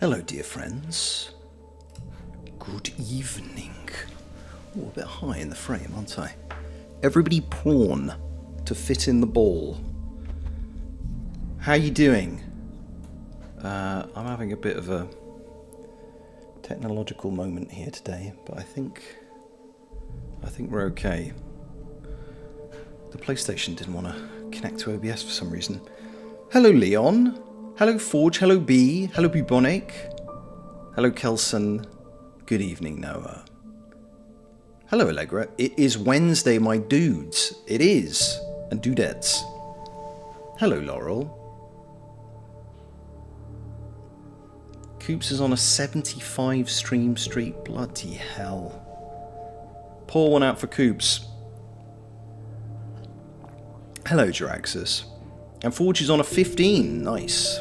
Hello, dear friends. Good evening. Oh, a bit high in the frame, aren't I? Everybody pawn to fit in the ball. How you doing? I'm having a bit of a technological moment here today, but I think we're okay. The PlayStation didn't want to connect to OBS for some reason. Hello, Leon. Hello, Forge. Hello, B. Hello, Bubonic. Hello, Kelson. Good evening, Noah. Hello, Allegra. It is Wednesday, my dudes. It is. And dudettes. Hello, Laurel. Coops is on a 75 stream streak. Bloody hell. Pour one out for Coops. Hello, Jiraxis. And Forge is on a 15. Nice.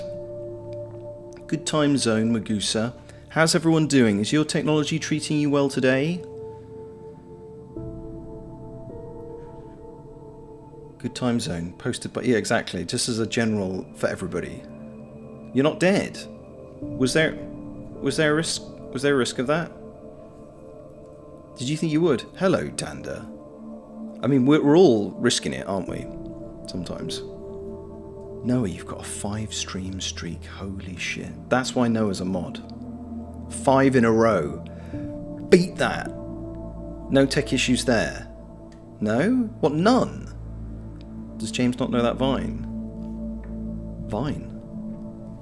Good time zone, Magusa. How's everyone doing? Is your technology treating you well today? Good time zone. Posted by... Yeah, exactly. Just as a general for everybody. You're not dead. Was there a risk? Was there a risk of that? Did you think you would? Hello, Danda. I mean, we're all risking it, aren't we? Sometimes. Noah, you've got a 5 stream streak. Holy shit. That's why Noah's a mod. 5 in a row. Beat that. No tech issues there. No? What, none? Does James not know that Vine? Vine?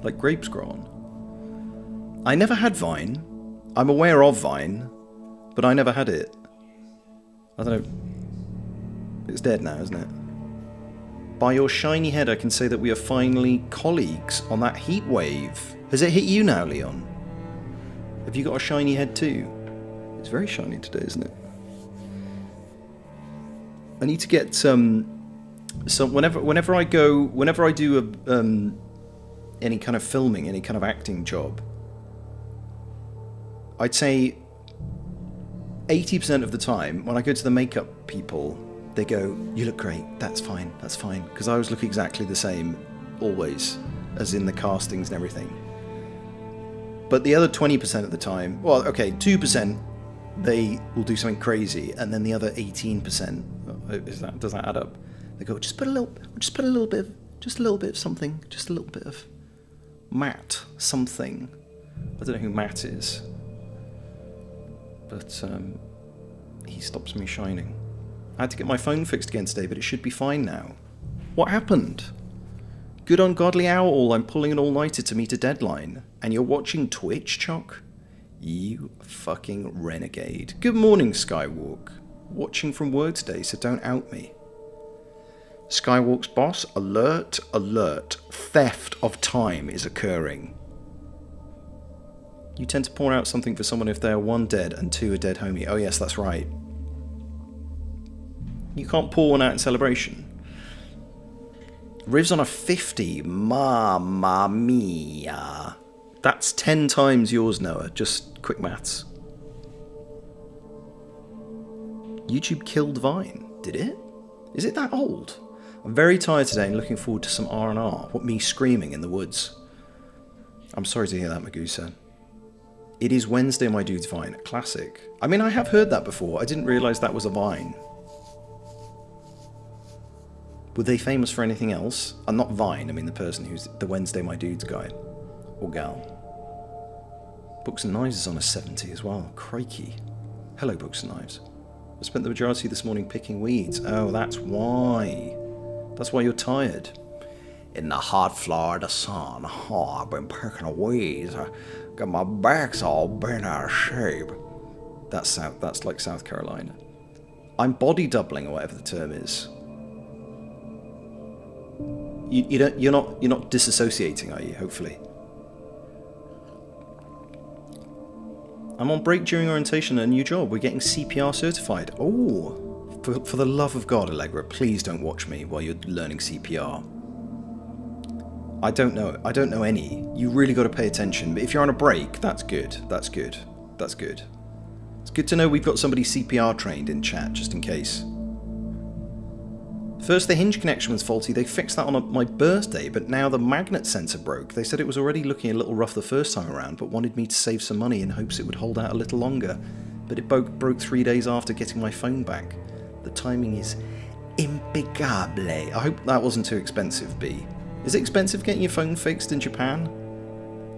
Like grapes grow on? I never had Vine. I'm aware of Vine, but I never had it. I don't know. It's dead now, isn't it? By your shiny head, I can say that we are finally colleagues on that heat wave. Has it hit you now, Leon? Have you got a shiny head too? It's very shiny today, isn't it? I need to get whenever I do any kind of filming, any kind of acting job, I'd say 80% of the time when I go to the makeup people, they go, "You look great, that's fine," because I always look exactly the same, always, as in the castings and everything. But the other 20% of the time, well, okay, 2%, they will do something crazy, and then the other 18%, does that add up? They go, just put a little bit of something, just a little bit of matte something. I don't know who Matt is, but he stops me shining. I had to get my phone fixed again today, but it should be fine now. What happened? Good ungodly owl, I'm pulling an all-nighter to meet a deadline. And you're watching Twitch, Choc? You fucking renegade. Good morning, Skywalk. Watching from work today, so don't out me. Skywalk's boss, alert, alert. Theft of time is occurring. You tend to pour out something for someone if they are 1 dead and 2 a dead homie. Oh yes, that's right. You can't pour one out in celebration. Riv's on a 50. Mamma mia. That's 10 times yours, Noah. Just quick maths. YouTube killed Vine. Did it? Is it that old? I'm very tired today and looking forward to some R&R. What, me screaming in the woods? I'm sorry to hear that, Magusa. It is Wednesday, my dude's Vine. Classic. I mean, I have heard that before. I didn't realise that was a Vine. Were they famous for anything else? And not Vine, I mean the person who's the Wednesday, my dude's guy. Or gal. Books and Knives is on a 70 as well. Crikey. Hello, Books and Knives. I spent the majority this morning picking weeds. Oh, that's why. That's why you're tired. In the hot Florida sun, I've been picking weeds. Got my back's all bent out of shape. That's like South Carolina. I'm body doubling or whatever the term is. You're not disassociating, are you? Hopefully. I'm on break during orientation at a new job. We're getting CPR certified. Oh. For the love of God, Allegra, please don't watch me while you're learning CPR. I don't know any. You really got to pay attention. But if you're on a break, that's good. That's good. That's good. It's good to know we've got somebody CPR trained in chat, just in case. First, the hinge connection was faulty. They fixed that on my birthday, but now the magnet sensor broke. They said it was already looking a little rough the first time around, but wanted me to save some money in hopes it would hold out a little longer. But it broke 3 days after getting my phone back. The timing is impeccable. I hope that wasn't too expensive, B. Is it expensive getting your phone fixed in Japan?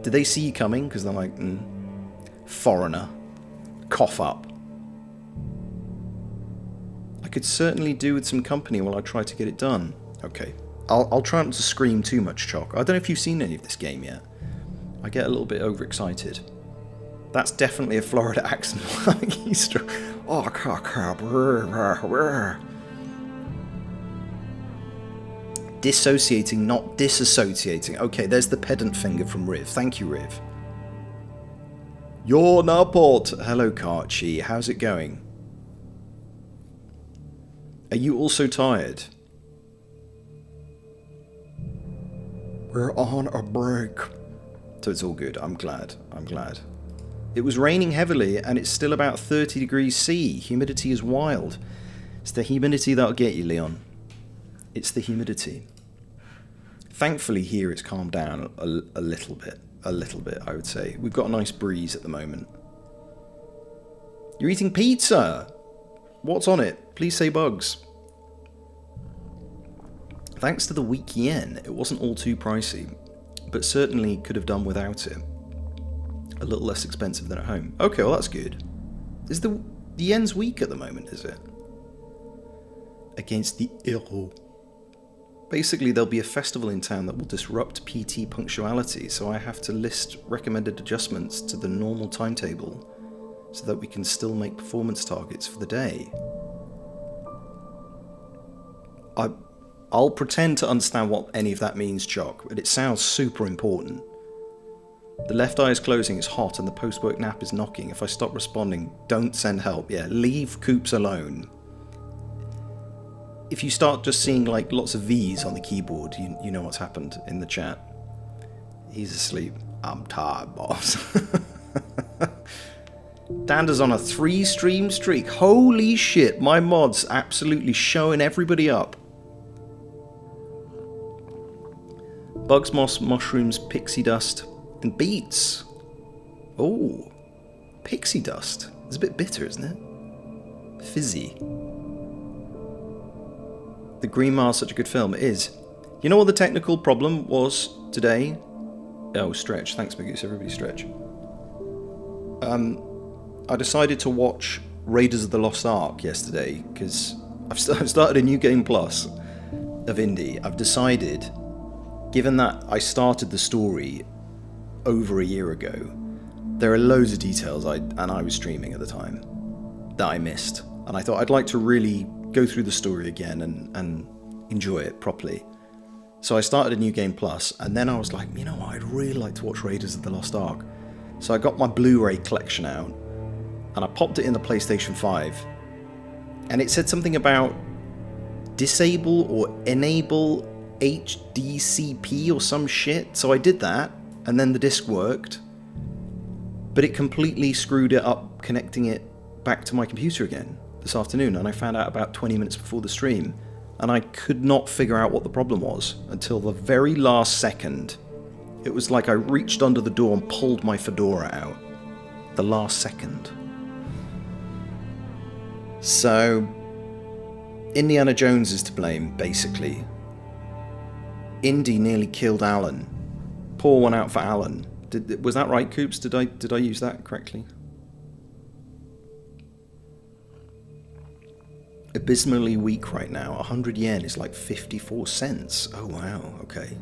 Did they see you coming? Because they're like, foreigner. Cough up. I could certainly do with some company while I try to get it done. Okay. I'll try not to scream too much, Choc. I don't know if you've seen any of this game yet. I get a little bit overexcited. That's definitely a Florida accent. Oh, dissociating, not disassociating. Okay, there's the pedant finger from Riv. Thank you, Riv. You're Napot. Hello, Karchi. How's it going? Are you also tired? We're on a break. So it's all good. I'm glad. I'm glad. It was raining heavily and it's still about 30 degrees C. Humidity is wild. It's the humidity that'll get you, Leon. It's the humidity. Thankfully here it's calmed down a little bit. A little bit, I would say. We've got a nice breeze at the moment. You're eating pizza! What's on it? Please say bugs. Thanks to the weak yen, it wasn't all too pricey, but certainly could have done without it. A little less expensive than at home. Okay, well that's good. Is the yen's weak at the moment, is it? Against the euro. Basically, there'll be a festival in town that will disrupt PT punctuality, so I have to list recommended adjustments to the normal timetable so that we can still make performance targets for the day. I'll pretend to understand what any of that means, Jock, but it sounds super important. The left eye is closing, it's hot, and the post-work nap is knocking. If I stop responding, don't send help. Yeah, leave Coops alone. If you start just seeing like lots of V's on the keyboard, you know what's happened in the chat. He's asleep. I'm tired, boss. Dander's on a 3-stream streak. Holy shit, my mod's absolutely showing everybody up. Bugs, moss, mushrooms, pixie dust, and beets. Oh, pixie dust. It's a bit bitter, isn't it? Fizzy. The Green Mile is such a good film. It is. You know what the technical problem was today? Oh, stretch. Thanks, Magoose. Everybody stretch. I decided to watch Raiders of the Lost Ark yesterday because I've started a new game plus of indie. I've decided, given that I started the story over a year ago, there are loads of details and I was streaming at the time that I missed. And I thought I'd like to really go through the story again and enjoy it properly. So I started a New Game Plus, and then I was like, you know what, I'd really like to watch Raiders of the Lost Ark. So I got my Blu-ray collection out, and I popped it in the PlayStation 5, and it said something about disable or enable HDCP or some shit. So I did that, and then the disc worked, but it completely screwed it up connecting it back to my computer again this afternoon, and I found out about 20 minutes before the stream, and I could not figure out what the problem was until the very last second. It was like I reached under the door and pulled my fedora out. The last second. So, Indiana Jones is to blame, basically. Indy nearly killed Alan. Pour one out for Alan. Was that right, Coops? Did I use that correctly? Abysmally weak right now. 100 yen is like 54 cents. Oh wow, okay.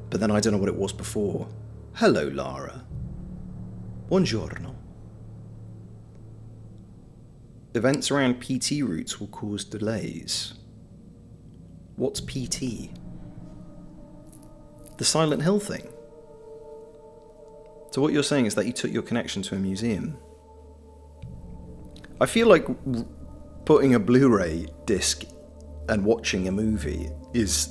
But then I don't know what it was before. Hello, Lara. Buongiorno. Events around PT routes will cause delays. What's PT? The Silent Hill thing. So what you're saying is that you took your connection to a museum. I feel like putting a Blu-ray disc and watching a movie is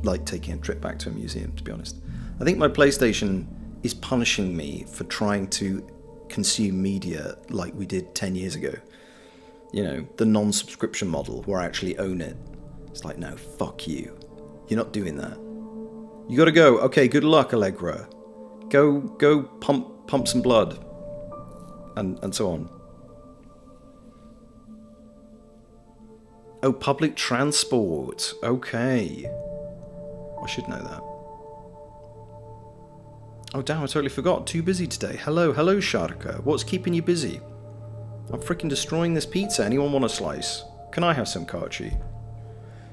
like taking a trip back to a museum, to be honest. I think my PlayStation is punishing me for trying to consume media like we did 10 years ago. You know, the non-subscription model where I actually own it. It's like, no, fuck you. You're not doing that. You gotta go. Okay, good luck, Allegra. Go pump some blood. And so on. Oh, public transport. Okay. I should know that. Oh, damn, I totally forgot. Too busy today. Hello, Sharka. What's keeping you busy? I'm freaking destroying this pizza. Anyone want a slice? Can I have some, Karchi?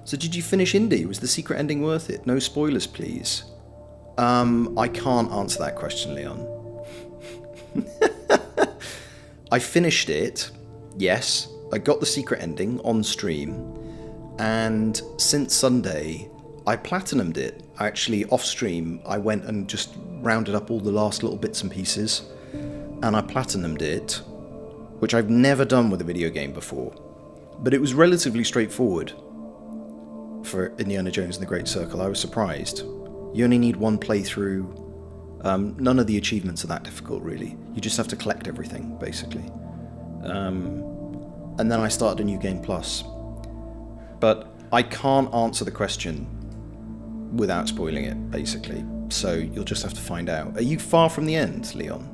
So did you finish Indy? Was the secret ending worth it? No spoilers, please. I can't answer that question, Leon. I finished it. Yes. I got the secret ending on stream. And since Sunday, I platinumed it. Actually, off stream, I went and just rounded up all the last little bits and pieces. And I platinumed it, which I've never done with a video game before. But it was relatively straightforward for Indiana Jones and the Great Circle. I was surprised. You only need one playthrough. None of the achievements are that difficult, really. You just have to collect everything, basically. And then I started a New Game Plus. But I can't answer the question without spoiling it, basically. So you'll just have to find out. Are you far from the end, Leon?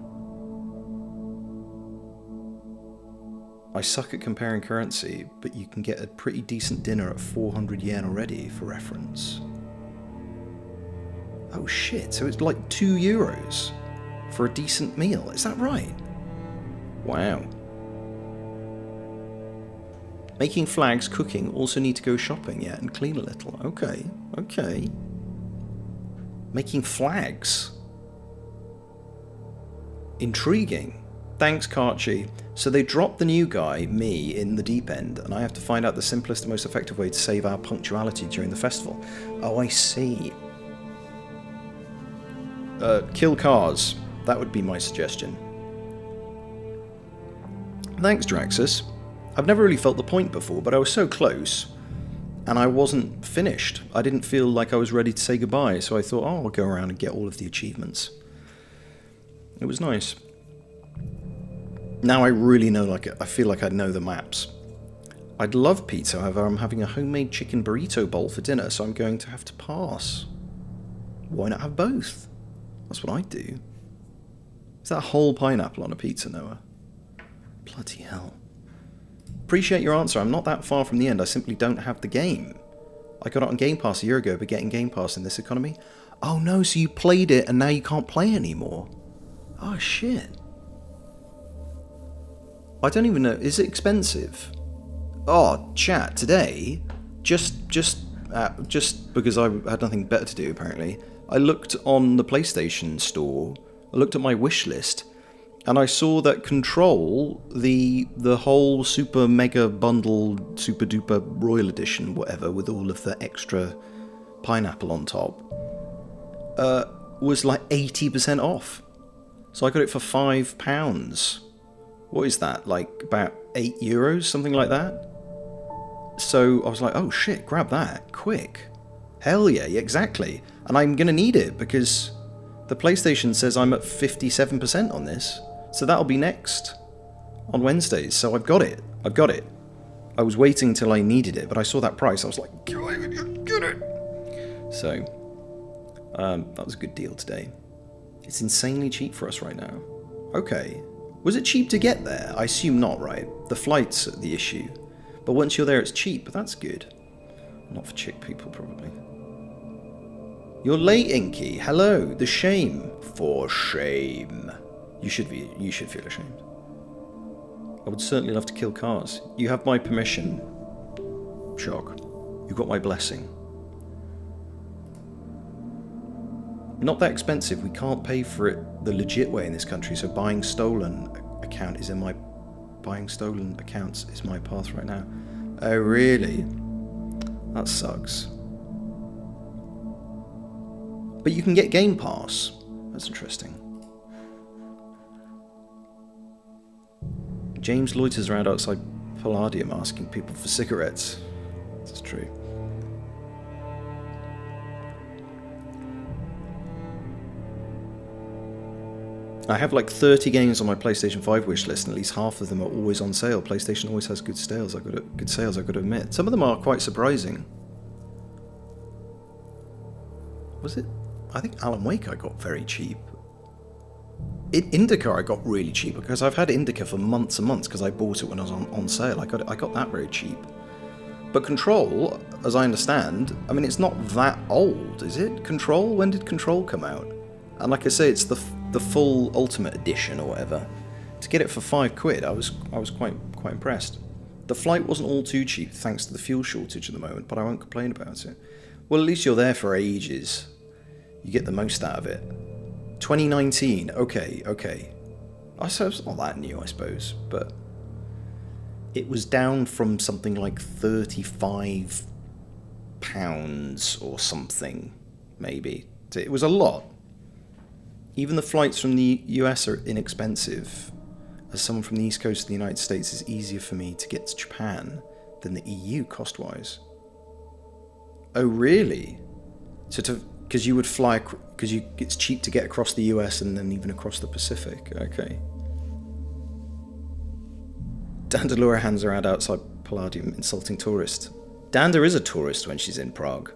I suck at comparing currency, but you can get a pretty decent dinner at 400 yen already, for reference. Oh shit, so it's like €2 for a decent meal. Is that right? Wow. Making flags, cooking, also need to go shopping, yeah, and clean a little. Okay, okay. Making flags. Intriguing. Thanks, Karchi. So they dropped the new guy, me, in the deep end, and I have to find out the simplest and most effective way to save our punctuality during the festival. Oh, I see. Kill cars. That would be my suggestion. Thanks, Draxus. I've never really felt the point before, but I was so close, and I wasn't finished. I didn't feel like I was ready to say goodbye, so I thought, oh, I'll go around and get all of the achievements. It was nice. Now I really know, I feel like I know the maps. I'd love pizza, however I'm having a homemade chicken burrito bowl for dinner, so I'm going to have to pass. Why not have both? That's what I'd do. Is that a whole pineapple on a pizza, Noah? Bloody hell. Appreciate your answer. I'm not that far from the end. I simply don't have the game. I got it on Game Pass a year ago, but getting Game Pass in this economy? Oh no, so you played it and now you can't play anymore. Oh shit. I don't even know. Is it expensive? Oh, chat, today, just because I had nothing better to do, apparently, I looked on the PlayStation store, I looked at my wish list, And I saw that Control, the whole super mega bundle, super duper royal edition, whatever, with all of the extra pineapple on top, was like 80% off. So I got it for £5. What is that? Like about €8, something like that? So I was like, oh shit, grab that, quick. Hell yeah, exactly. And I'm going to need it because the PlayStation says I'm at 57% on this. So that'll be next on Wednesdays. So I've got it. I've got it. I was waiting till I needed it, but I saw that price. I was like, get it. So that was a good deal today. It's insanely cheap for us right now. Okay. Was it cheap to get there? I assume not, right? The flight's the issue. But once you're there, it's cheap. That's good. Not for chick people, probably. You're late, Inky. Hello. The shame. For shame. You should feel ashamed. I would certainly love to kill cars. You have my permission. Shock. You got my blessing. Not that expensive. We can't pay for it the legit way in this country, so buying stolen accounts is my path right now. Oh, really? That sucks. But you can get Game Pass. That's interesting. James loiters around outside Palladium asking people for cigarettes. That's true. I have like 30 games on my PlayStation 5 wish list, and at least half of them are always on sale. PlayStation always has good sales, I've got to admit. Some of them are quite surprising. Was it? I think Alan Wake I got very cheap. Indica I got really cheap because I've had Indica for months and months because I bought it when I was on sale. I got that very cheap. But Control, as I understand, I mean, it's not that old, is it? Control? When did Control come out? And like I say, it's the full Ultimate Edition or whatever. To get it for £5, I was quite impressed. The flight wasn't all too cheap thanks to the fuel shortage at the moment, but I won't complain about it. Well, at least you're there for ages. You get the most out of it. 2019, okay. I suppose it's not that new, I suppose, but it was down from something like £35 or something, maybe. It was a lot. Even the flights from the US are inexpensive. As someone from the East Coast of the United States, it's easier for me to get to Japan than the EU cost-wise. Oh, really? Because you would fly, because it's cheap to get across the US and then even across the Pacific. Okay. Dandalora hands around outside Palladium, insulting tourists. Danda is a tourist when she's in Prague.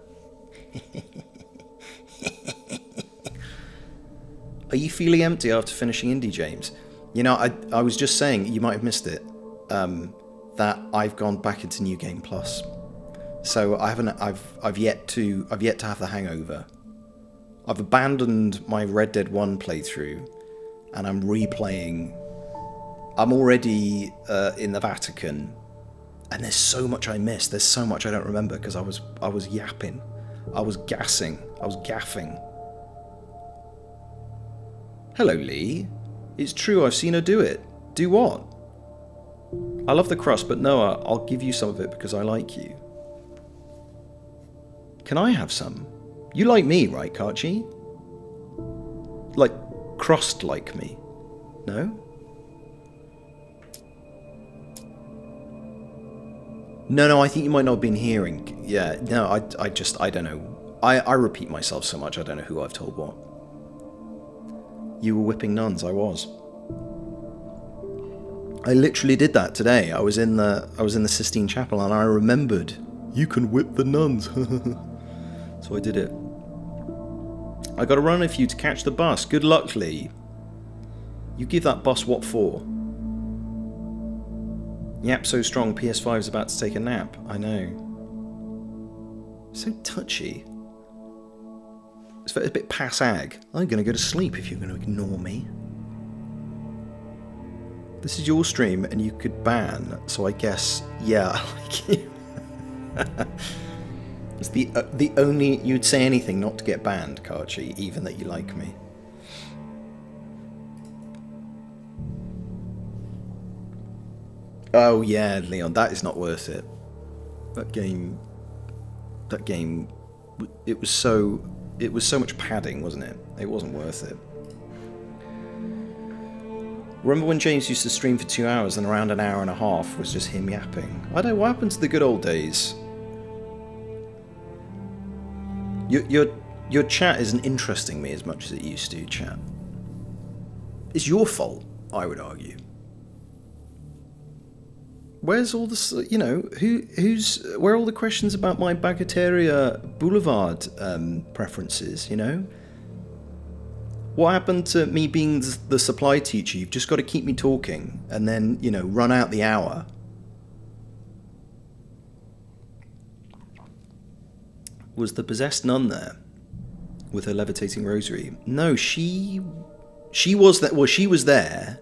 Are you feeling empty after finishing Indie, James? You know, I was just saying, you might have missed it, that I've gone back into New Game Plus. So I've yet to have the hangover. I've abandoned my Red Dead 1 playthrough, and I'm replaying. I'm already in the Vatican, and there's so much I missed. There's so much I don't remember because I was yapping, I was gassing, I was gaffing. Hello, Lee. It's true, I've seen her do it. Do what? I love the crust, but Noah, I'll give you some of it because I like you. Can I have some? You like me, right, Karchi? Like, crust like me? No? No, I think you might not have been hearing. Yeah, no, I don't know. I repeat myself so much, I don't know who I've told what. You were whipping nuns, I was. I literally did that today. I was in the Sistine Chapel and I remembered, you can whip the nuns. So I did it. I got to run a few to catch the bus. Good luck, Lee. You give that bus what for? Yap so strong, PS5's about to take a nap. I know. So touchy. It's a bit pass-ag. I'm going to go to sleep if you're going to ignore me. This is your stream and you could ban, so I guess, yeah, I like you. It's the only... You'd say anything not to get banned, Karchi, even that you like me. Oh yeah, Leon, that is not worth it. That game, that game, it was so much padding, wasn't it? It wasn't worth it. Remember when James used to stream for 2 hours and around an hour and a half was just him yapping? I don't know, what happened to the good old days? Your chat isn't interesting me as much as it used to, chat. It's your fault, I would argue. Where's all this, you know, where are all the questions about my Bagateria Boulevard preferences, you know? What happened to me being the supply teacher? You've just got to keep me talking and then, you know, run out the hour. Was the possessed nun there with her levitating rosary? No, she was there. Well, she was there,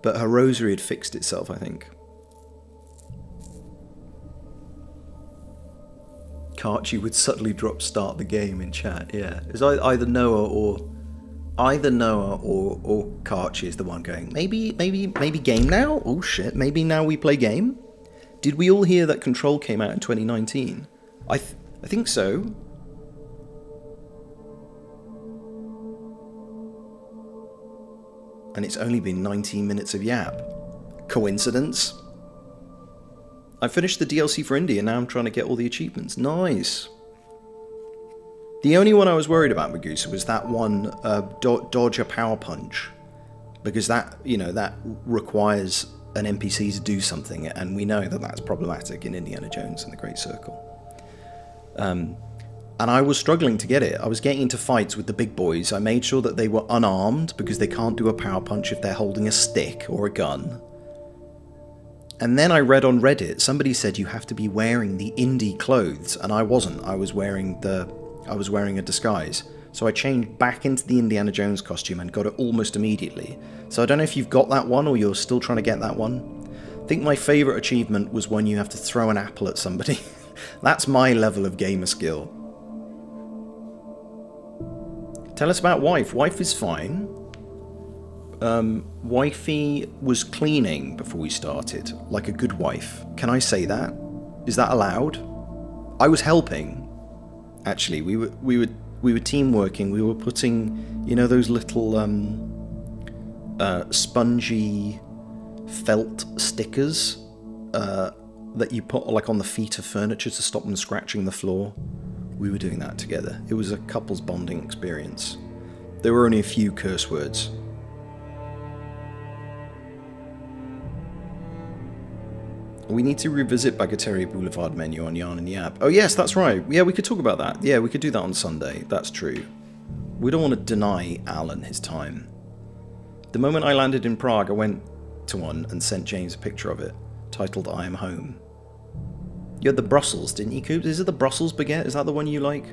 but her rosary had fixed itself, I think. Karchi would subtly drop start the game in chat. Yeah, it's either Noah or Karchi is the one going, maybe game now? Oh shit, maybe now we play game? Did we all hear that Control came out in 2019? I think so. And it's only been 19 minutes of yap. Coincidence? I finished the DLC for Indy and now I'm trying to get all the achievements. Nice. The only one I was worried about, Magusa, was that one dodge a power punch, because that, you know, that requires an NPC to do something, and we know that that's problematic in Indiana Jones and the Great Circle. And I was struggling to get it. I was getting into fights with the big boys. I made sure that they were unarmed, because they can't do a power punch if they're holding a stick or a gun. And then I read on Reddit, somebody said you have to be wearing the Indy clothes, and I wasn't. I was wearing a disguise. So I changed back into the Indiana Jones costume and got it almost immediately. So I don't know if you've got that one or you're still trying to get that one. I think my favourite achievement was when you have to throw an apple at somebody. That's my level of gamer skill. Tell us about wife. Wife is fine. Wifey was cleaning before we started, like a good wife. Can I say that? Is that allowed? I was helping. Actually, we were team working. We were putting, you know, those little spongy felt stickers that you put like on the feet of furniture to stop them scratching the floor. We were doing that together. It was a couples bonding experience. There were only a few curse words. We need to revisit Bagateria Boulevard menu on Yarn and Yap. Oh yes, that's right. Yeah, we could talk about that. Yeah, we could do that on Sunday. That's true. We don't want to deny Alan his time. The moment I landed in Prague, I went to one and sent James a picture of it, titled I Am Home. You had the Brussels, didn't you, Coops? Is it the Brussels baguette? Is that the one you like?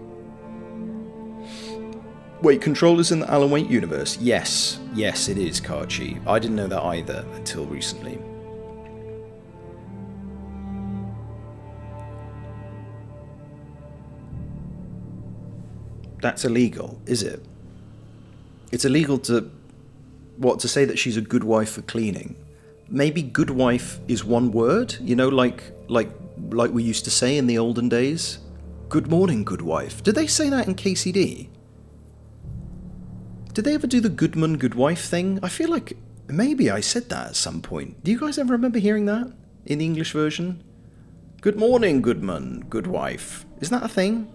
Wait, Controller's in the Alan Wake universe? Yes. Yes, it is, Karchi. I didn't know that either until recently. That's illegal, is it? It's illegal to say that she's a good wife for cleaning. Maybe good wife is one word, you know, like we used to say in the olden days. Good morning, good wife. Did they say that in KCD? Did they ever do the Goodman, good wife thing? I feel like maybe I said that at some point. Do you guys ever remember hearing that in the English version? Good morning, Goodman, good wife. Is that a thing?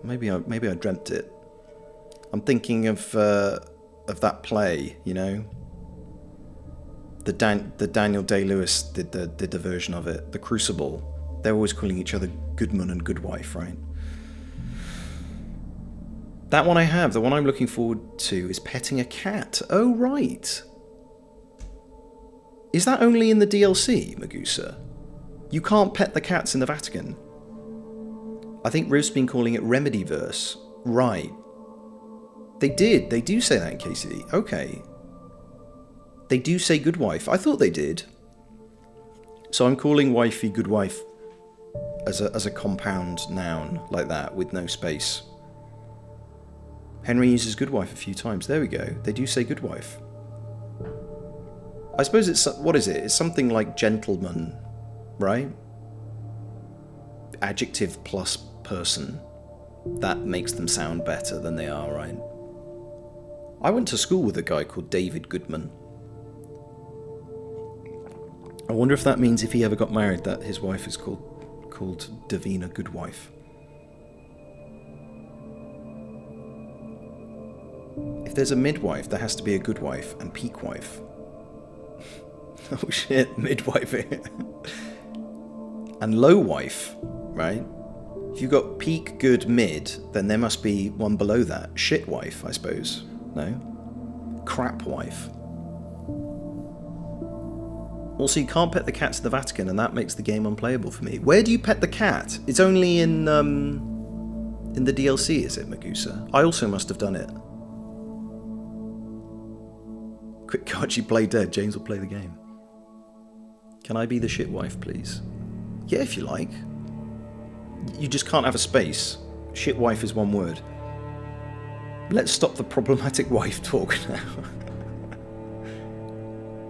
Maybe I dreamt it. I'm thinking of that play, you know. The Daniel Day-Lewis did the version of it, The Crucible. They're always calling each other Goodman and Good Wife, right? That one I have. The one I'm looking forward to is petting a cat. Oh right. Is that only in the DLC, Magusa? You can't pet the cats in the Vatican. I think Riv's been calling it Remedyverse. Right. They do say that in KCD. Okay. They do say good wife. I thought they did. So I'm calling wifey good wife as a compound noun like that with no space. Henry uses good wife a few times. There we go. They do say good wife. I suppose it's, what is it? It's something like gentleman, right? Adjective plus person. That makes them sound better than they are, right? I went to school with a guy called David Goodman. I wonder if that means if he ever got married that his wife is called Davina Goodwife. If there's a midwife, there has to be a good wife and peak wife. Oh shit, midwife. And low wife, right? If you've got peak, good, mid, then there must be one below that. Shit wife, I suppose. No? Crap wife. Also, you can't pet the cat to the Vatican, and that makes the game unplayable for me. Where do you pet the cat? It's only in the DLC, is it, Magusa? I also must have done it. Quick, can't you play dead? James will play the game. Can I be the shit wife, please? Yeah, if you like. You just can't have a space. Shit wife is one word. Let's stop the problematic wife talk now.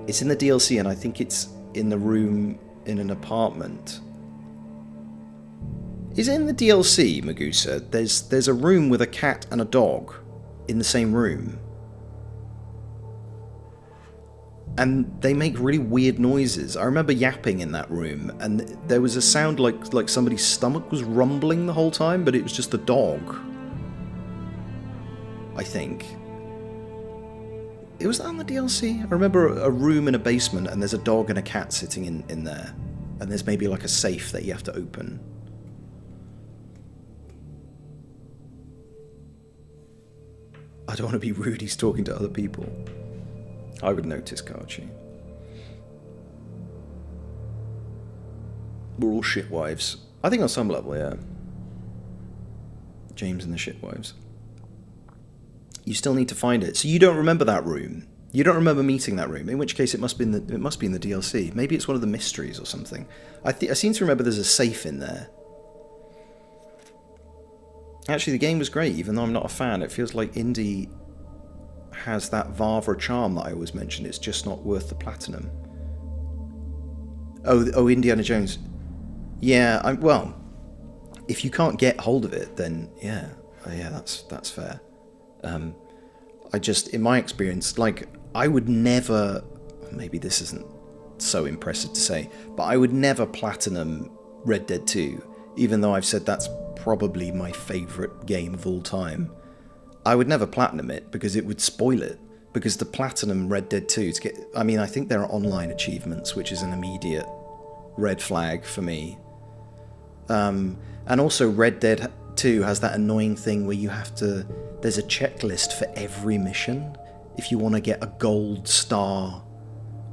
It's in the DLC, and I think it's in the room in an apartment. Is it in the DLC, Magusa? There's a room with a cat and a dog in the same room. And they make really weird noises. I remember yapping in that room, and there was a sound like somebody's stomach was rumbling the whole time, but it was just a dog. I think. It was that on the DLC? I remember a room in a basement, and there's a dog and a cat sitting in there. And there's maybe like a safe that you have to open. I don't want to be rude, he's talking to other people. I would notice, Karchi. We're all shitwives. I think on some level, yeah. James and the shitwives. You still need to find it. So you don't remember that room. You don't remember meeting that room. In which case, it must be in the DLC. Maybe it's one of the mysteries or something. I seem to remember there's a safe in there. Actually, the game was great, even though I'm not a fan. It feels like indie has that Vavra charm that I always mention. It's just not worth the platinum. Oh, Indiana Jones. Yeah, well, if you can't get hold of it, then yeah, that's fair. I just, in my experience, like, I would never, maybe this isn't so impressive to say, but I would never platinum Red Dead 2, even though I've said that's probably my favourite game of all time. I would never platinum it because it would spoil it. Because to platinum Red Dead 2, I think there are online achievements, which is an immediate red flag for me. And also Red Dead 2 has that annoying thing where you have to, there's a checklist for every mission. If you want to get a gold star,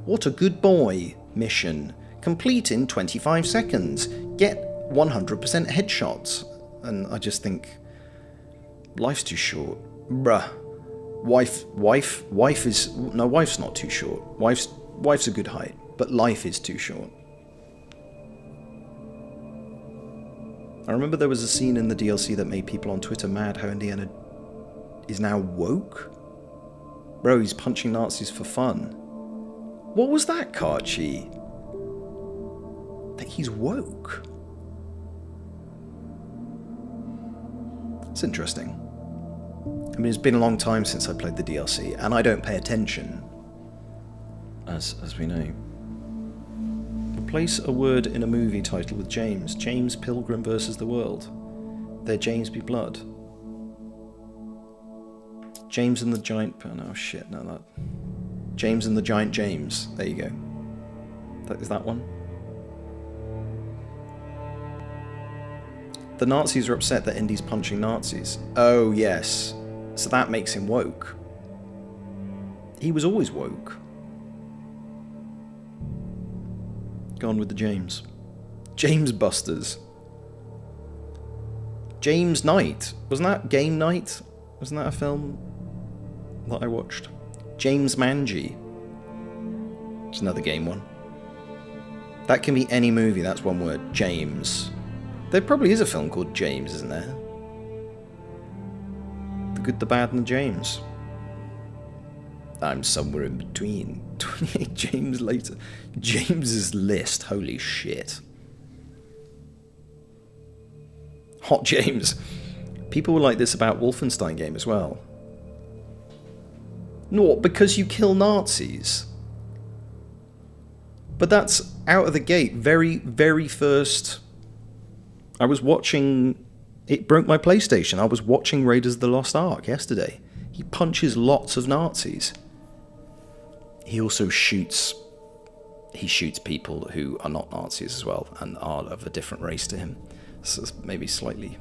what a good boy mission, complete in 25 seconds, get 100% headshots. And I just think, life's too short. Bruh. Wife's not too short. Wife's a good height, but life is too short. I remember there was a scene in the DLC that made people on Twitter mad how Indiana is now woke. Bro, he's punching Nazis for fun. What was that, Karchi? That he's woke. It's interesting. I mean, it's been a long time since I played the DLC, and I don't pay attention, as we know. Replace a word in a movie title with James. James Pilgrim versus the World. They're James Be Blood. James and the Giant... Oh, no, shit, no, that... James and the Giant James. There you go. Is that one? The Nazis are upset that Indy's punching Nazis. Oh, yes. So that makes him woke. He was always woke. Gone with the James. James Busters. James Knight. Wasn't that Game Night? Wasn't that a film that I watched? James Manji. It's another game one. That can be any movie, that's one word. James. There probably is a film called James, isn't there? The Good, the Bad, and the James. I'm somewhere in between. 28 James later. James's list. Holy shit. Hot James. People were like this about Wolfenstein game as well. No, because you kill Nazis. But that's out of the gate. Very, very first. I was watching. It broke my PlayStation. I was watching Raiders of the Lost Ark yesterday. He punches lots of Nazis. He also shoots. He shoots people who are not Nazis as well and are of a different race to him. So it's maybe slightly.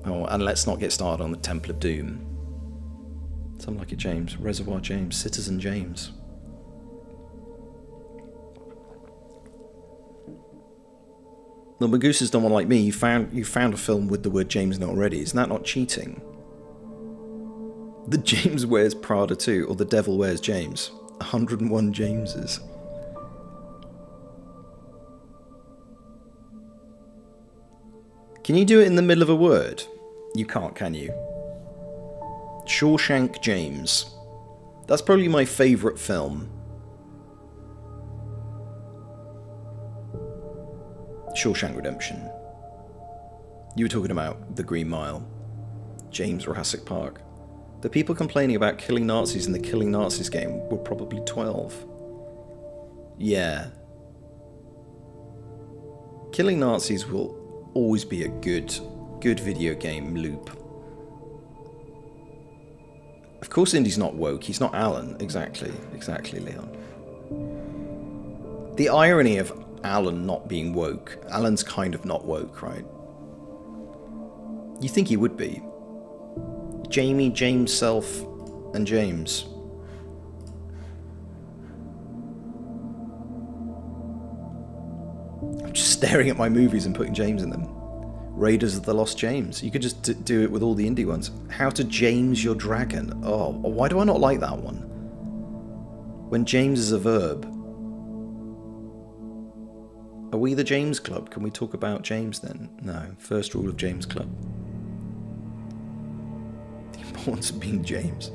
Oh, and let's not get started on the Temple of Doom. Something like it, James. Reservoir James. Citizen James. The Magoose has done one like me. You found a film with the word James in it already. Isn't that not cheating? The James Wears Prada 2, or The Devil Wears James. 101 Jameses. Can you do it in the middle of a word? You can't, can you? Shawshank James. That's probably my favourite film. Shawshank Redemption. You were talking about The Green Mile. James Jurassic Park. The people complaining about killing Nazis in the Killing Nazis game were probably 12. Yeah. Killing Nazis will always be a good video game loop. Of course Indy's not woke. He's not Alan. Exactly, Leon. The irony of Alan not being woke. Alan's kind of not woke, right? You think he would be. Jamie, James, Self, and James. I'm just staring at my movies and putting James in them. Raiders of the Lost James. You could just do it with all the indie ones. How to James Your Dragon. Oh, why do I not like that one? When James is a verb. Are we the James Club? Can we talk about James then? No. First rule of James Club. The importance of being James.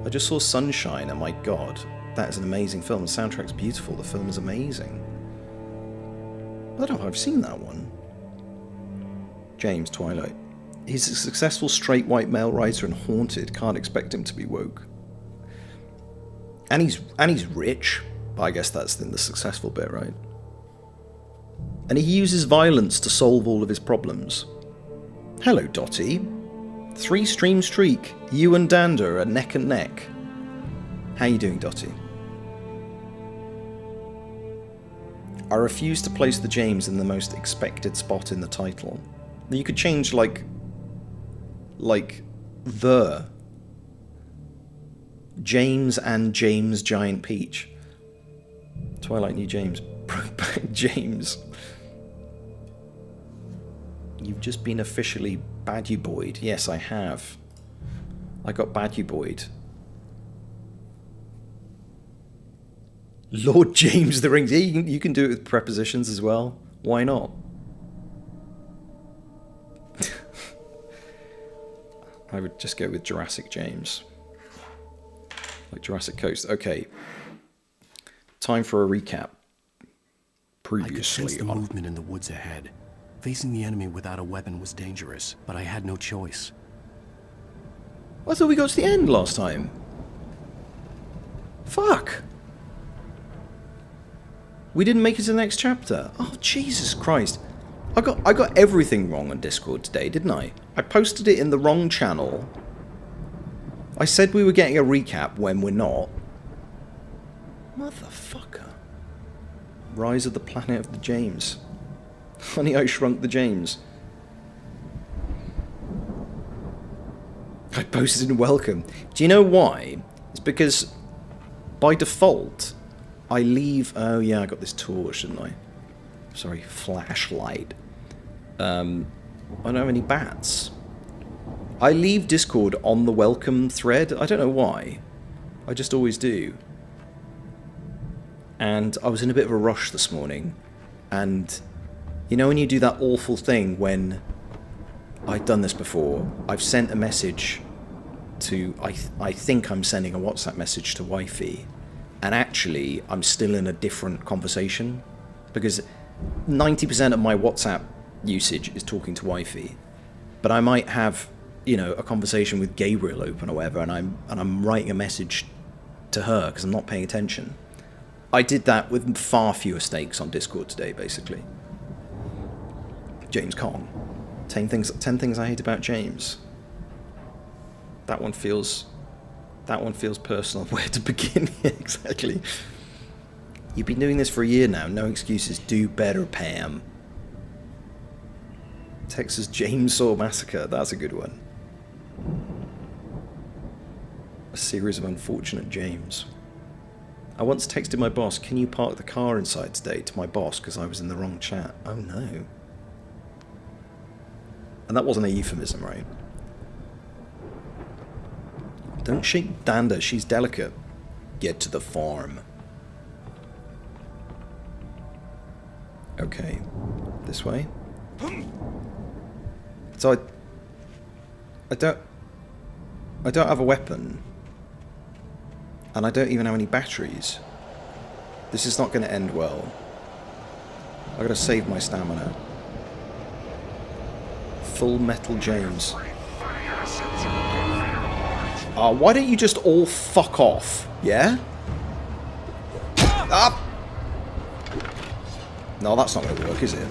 I just saw Sunshine, and my god, that is an amazing film. The soundtrack's beautiful. The film is amazing. I don't know if I've seen that one. James, Twilight. He's a successful straight white male writer and haunted. Can't expect him to be woke. And he's rich. But I guess that's in the successful bit, right? And he uses violence to solve all of his problems. Hello, Dottie. 3-stream streak. You and Dander are neck and neck. How you doing, Dottie? I refuse to place the James in the most expected spot in the title. You could change like the James and James Giant Peach. Twilight New James. Brokeback James. You've just been officially Badgy-boyed. Yes, I have. I got Badgy-boyed. Lord James the Rings. Yeah, you can do it with prepositions as well. Why not? I would just go with Jurassic James. Like Jurassic Coast. Okay. Time for a recap. Previously I could sense the movement in the woods ahead. Facing the enemy without a weapon was dangerous, but I had no choice. I thought we got to the end last time. Fuck. We didn't make it to the next chapter. Oh, Jesus Christ. I got everything wrong on Discord today, didn't I? I posted it in the wrong channel. I said we were getting a recap when we're not. Motherfucker. Rise of the Planet of the James. Honey, I Shrunk the James. I posted in welcome. Do you know why? It's because by default I leave... Oh yeah, I got this torch, didn't I? Sorry, flashlight. I don't have any bats. I leave Discord on the welcome thread. I don't know why. I just always do. And I was in a bit of a rush this morning. And you know when you do that awful thing when... I've done this before. I've sent a message to... I think I'm sending a WhatsApp message to wifey, and actually I'm still in a different conversation, because 90% of my WhatsApp usage is talking to wifey, but I might have, you know, a conversation with Gabriel open or whatever, and I'm writing a message to her because I'm not paying attention. I did that with far fewer stakes on Discord today, basically. James Kong. 10 things I hate about James. That one feels personal. Where to begin? Exactly. You've been doing this for a year now. No excuses. Do better, Pam. Texas Chainsaw Massacre. That's a good one. A series of unfortunate James. I once texted my boss, "Can you park the car inside today?" to my boss because I was in the wrong chat. Oh no. And that wasn't a euphemism, right? Don't shake Danda, she's delicate. Get to the farm. Okay. This way? So I don't have a weapon. And I don't even have any batteries. This is not going to end well. I've got to save my stamina. Full Metal James. Why don't you just all fuck off? Yeah? Up! No, that's not going to work, is it?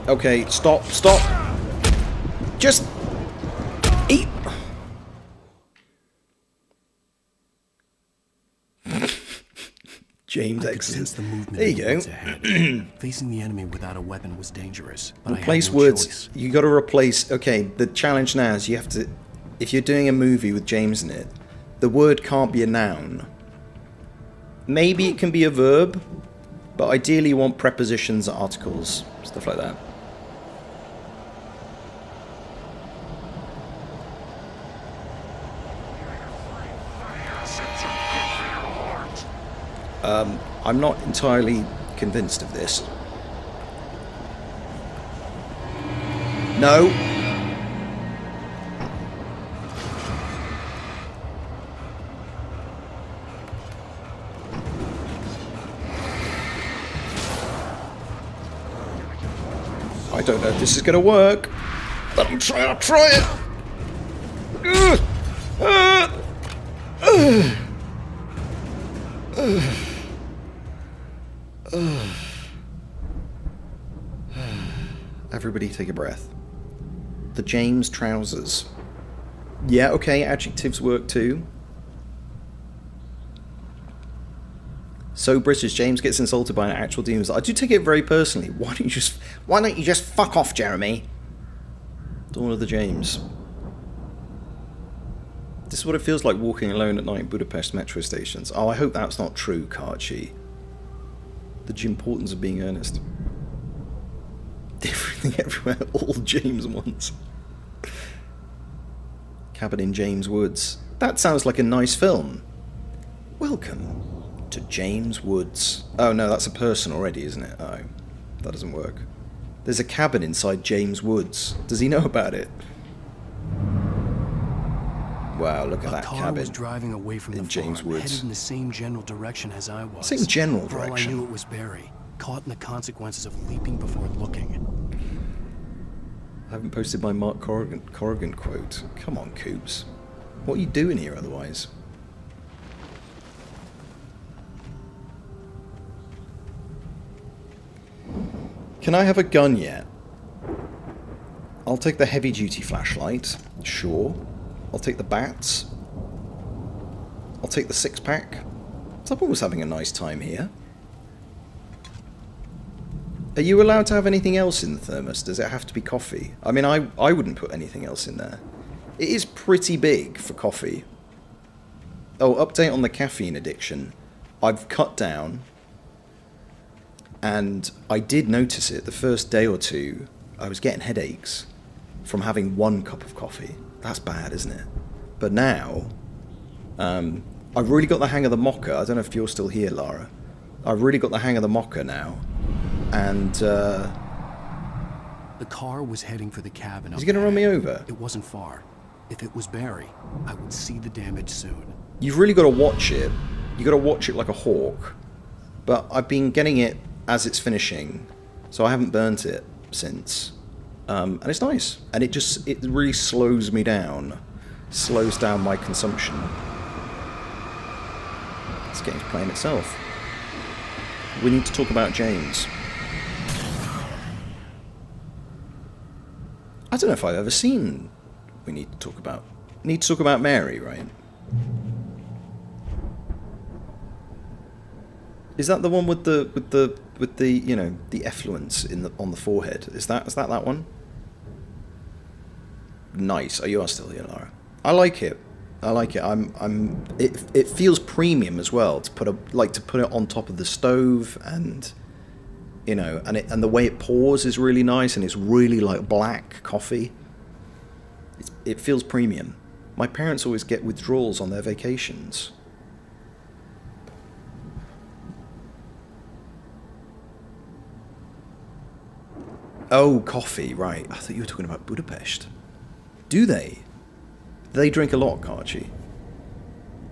Okay, stop. Just eat. James exits. The movement there you go. Ahead. Facing the enemy without a weapon was dangerous, but replace I had no words. Choice. You got to replace. Okay, the challenge now is you have to. If you're doing a movie with James in it, the word can't be a noun. Maybe it can be a verb, but ideally you want prepositions, articles, stuff like that. I'm not entirely convinced of this. No. I don't know if this is going to work, but I'll try it. Everybody take a breath. The James trousers. Yeah, okay, adjectives work too. So British, James gets insulted by an actual demon. I do take it very personally. Why don't you just fuck off, Jeremy? Dawn of the James. This is what it feels like walking alone at night in Budapest metro stations. Oh, I hope that's not true, Karchi. The importance of being earnest. Everything everywhere, all James wants. Cabin in James Woods. That sounds like a nice film. Welcome to James Woods. Oh no, that's a person already, isn't it? Oh, that doesn't work. There's a cabin inside James Woods. Does he know about it? Wow, look at that cabin. A car was driving away from the James farm, Woods. headed in the same general direction as I was. Same general For all I direction. knew, it was Barry, caught in the consequences of leaping before looking. I haven't posted my Mark Corrigan quote. Come on, Coops. What are you doing here otherwise? Can I have a gun yet? I'll take the heavy-duty flashlight. Sure. I'll take the bats. I'll take the six-pack. Someone was having a nice time here. Are you allowed to have anything else in the thermos? Does it have to be coffee? I mean, I wouldn't put anything else in there. It is pretty big for coffee. Oh, update on the caffeine addiction. I've cut down, and I did notice it the first day or two. I was getting headaches from having 1 cup of coffee. That's bad, isn't it? But now, I've really got the hang of the mocha. I don't know if you're still here, Lara. I've really got the hang of the mocha now. And, The car was heading for the cabin. Is he going to run me over? It wasn't far. If it was Barry, I would see the damage soon. You've really got to watch it. You got to watch it like a hawk. But I've been getting it as it's finishing, so I haven't burnt it since. And it's nice. And it really slows me down. Slows down my consumption. This game's playing itself. We need to talk about James. I don't know if I've ever seen we need to talk about Mary, right? Is that the one with the you know, the effluence on the forehead? Is that one? Nice. Oh, you are still here, Lara. I like it. It feels premium as well to put it on top of the stove, and you know, and the way it pours is really nice, and it's really like black coffee. It feels premium. My parents always get withdrawals on their vacations. Oh, coffee, right. I thought you were talking about Budapest. Do they? They drink a lot, Karchi.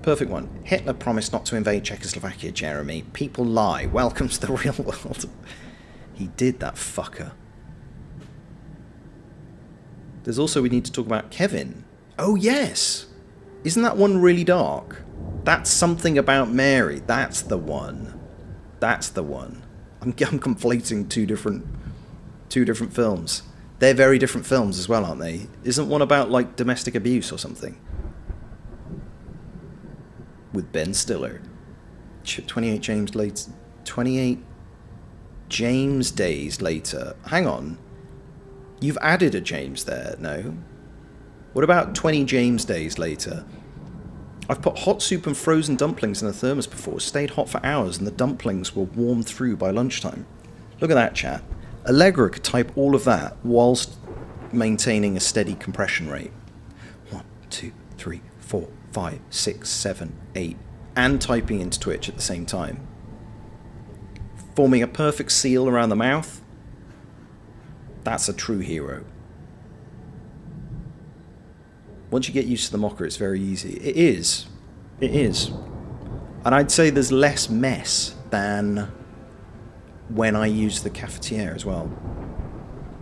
Perfect one. Hitler promised not to invade Czechoslovakia, Jeremy. People lie. Welcome to the real world. He did, that fucker. There's also, we need to talk about Kevin. Oh, yes. Isn't that one really dark? That's Something About Mary. That's the one. That's the one. I'm conflating two different films. They're very different films as well, aren't they? Isn't one about, like, domestic abuse or something? With Ben Stiller. 28 James days later. Hang on. You've added a James there, no? What about 20 James days later? I've put hot soup and frozen dumplings in a thermos before, stayed hot for hours, and the dumplings were warmed through by lunchtime. Look at that, chat. Allegra could type all of that whilst maintaining a steady compression rate. 1, 2, 3, 4, 5, 6, 7, 8, and typing into Twitch at the same time. Forming a perfect seal around the mouth. That's a true hero. Once you get used to the mocker, it's very easy. It is. It is. And I'd say there's less mess than when I use the cafetiere as well.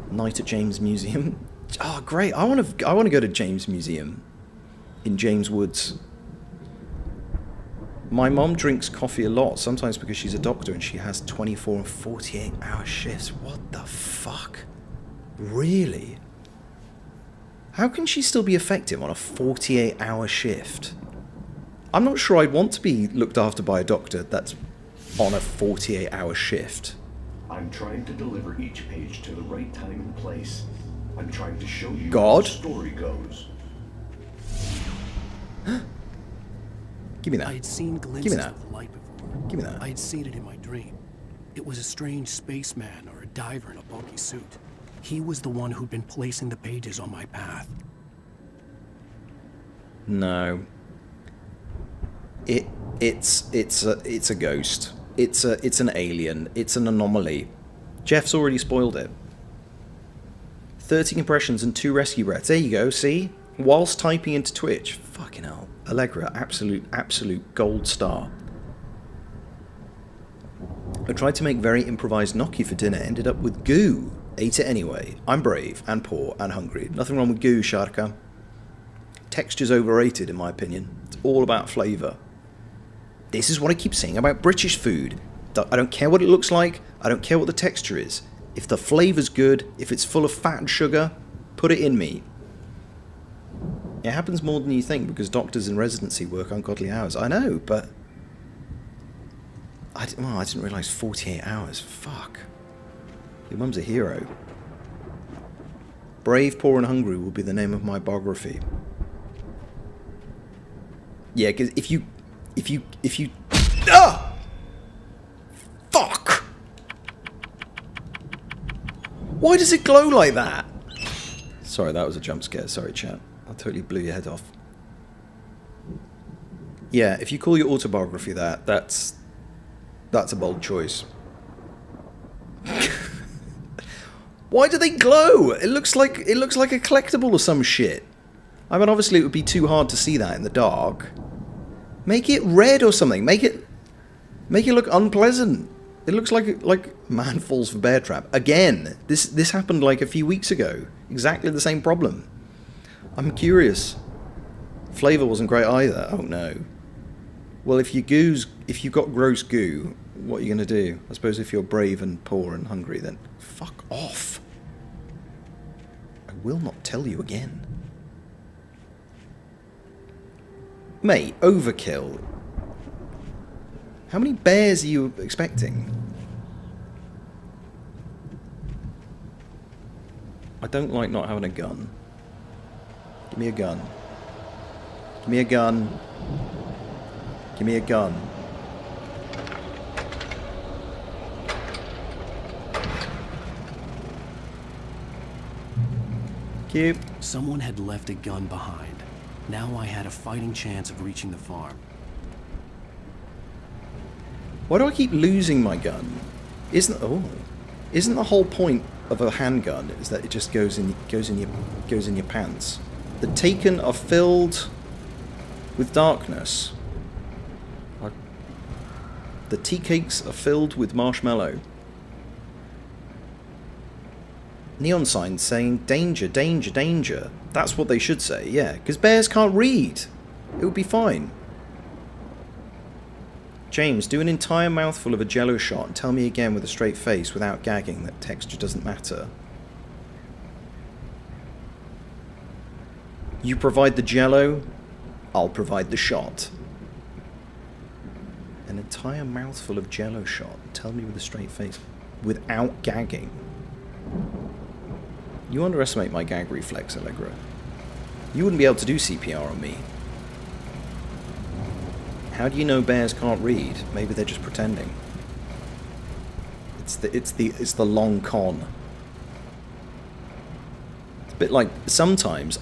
Night at James Museum. Oh, great. I want to go to James Museum in James Woods. My mom drinks coffee a lot, sometimes because she's a doctor and she has 24 and 48 hour shifts. What the fuck? Really? How can she still be effective on a 48 hour shift? I'm not sure I'd want to be looked after by a doctor that's on a 48 hour shift. I'm trying to deliver each page to the right time and place. I'm trying to show you God? how the story goes. Give me that. I had seen glimpses Give me that. of the light before. Give me that. I had seen it in my dream. It was a strange spaceman or a diver in a bulky suit. He was the one who'd been placing the pages on my path. No. It's a ghost. It's an alien. It's an anomaly. Jeff's already spoiled it. 30 impressions and 2 rescue breaths. There you go, see? Whilst typing into Twitch. Fucking hell. Allegra, absolute gold star. I tried to make very improvised gnocchi for dinner, ended up with goo. Ate it anyway. I'm brave and poor and hungry. Nothing wrong with goo, Sharka. Texture's overrated in my opinion. It's all about flavour. This is what I keep saying about British food. I don't care what it looks like, I don't care what the texture is. If the flavour's good, if it's full of fat and sugar, put it in me. It happens more than you think because doctors in residency work ungodly hours. I know, but I didn't realise 48 hours. Fuck. Your mum's a hero. Brave, Poor and Hungry will be the name of my biography. Yeah, because if you... Ah! Fuck! Why does it glow like that? Sorry, that was a jump scare. Sorry, chat. I totally blew your head off. Yeah, if you call your autobiography that's a bold choice. Why do they glow? It looks like a collectible or some shit. I mean, obviously it would be too hard to see that in the dark. Make it red or something. Make it look unpleasant. It looks like man falls for bear trap. Again, this happened like a few weeks ago. Exactly the same problem. I'm curious. Flavor wasn't great either. Oh no. Well, if you've got gross goo, what are you going to do? I suppose if you're brave and poor and hungry, then fuck off. I will not tell you again. Mate, overkill. How many bears are you expecting? I don't like not having a gun. Give me a gun. Give me a gun. Give me a gun. Cute. Someone had left a gun behind. Now I had a fighting chance of reaching the farm. Why do I keep losing my gun? Isn't the whole point of a handgun is that it just goes in your pants? The taken are filled with darkness. The tea cakes are filled with marshmallow. Neon signs saying danger, danger, danger. That's what they should say, yeah, because bears can't read. It would be fine. James, do an entire mouthful of a Jello shot and tell me again with a straight face without gagging that texture doesn't matter. You provide the Jello, I'll provide the shot. An entire mouthful of Jello shot and tell me with a straight face without gagging. You underestimate my gag reflex, Allegra. You wouldn't be able to do CPR on me. How do you know bears can't read? Maybe they're just pretending. It's the long con. It's a bit like sometimes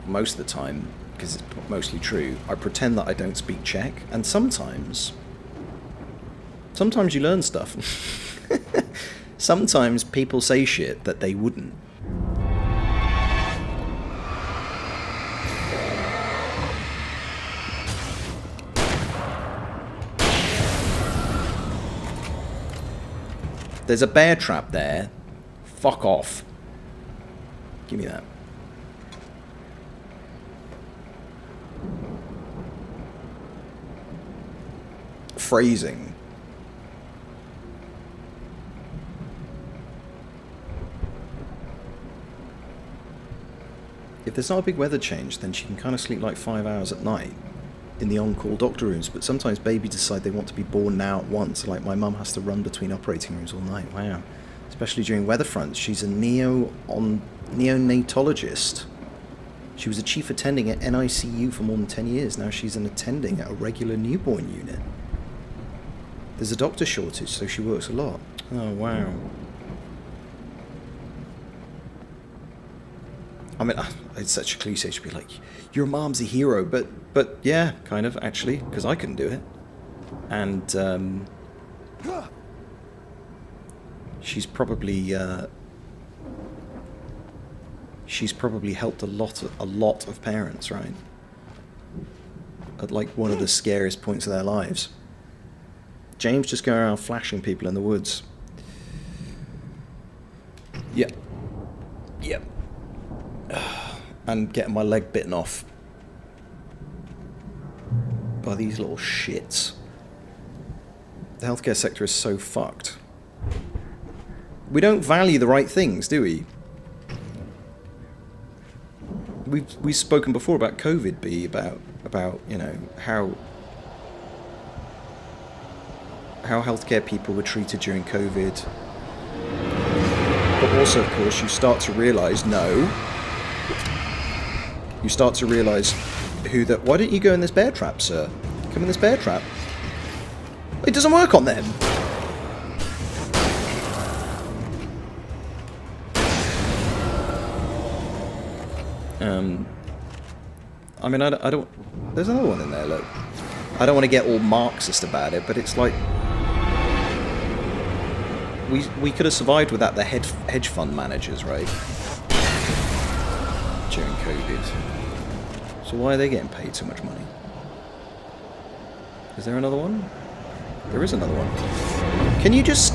most of the time, because it's mostly true, I pretend that I don't speak Czech, and sometimes you learn stuff. Sometimes people say shit that they wouldn't. There's a bear trap there. Fuck off. Give me that. Phrasing. If there's not a big weather change, then she can kind of sleep like 5 hours at night in the on-call doctor rooms, but sometimes babies decide they want to be born now at once, like my mum has to run between operating rooms all night. Wow. Especially during weather fronts. She's a neonatologist. She was a chief attending at NICU for more than 10 years. Now she's an attending at a regular newborn unit. There's a doctor shortage, so she works a lot. Oh, wow. I mean, it's such a cliche to be like, your mom's a hero, but yeah, kind of, actually, because I couldn't do it. And, she's probably helped a lot of parents, right? At, like, one of the scariest points of their lives. James just going around flashing people in the woods. Yep. Yep. And getting my leg bitten off by these little shits. The healthcare sector is so fucked. We don't value the right things, do we? We've spoken before about COVID, about you know how healthcare people were treated during COVID. But also, of course, you start to realise you start to realise why don't you go in this bear trap, sir? Come in this bear trap. It doesn't work on them. I mean, I don't... There's another one in there, look. I don't want to get all Marxist about it, but it's like... We could have survived without the hedge fund managers, right? during COVID. So why are they getting paid so much money? Is there another one? There is another one. Can you just...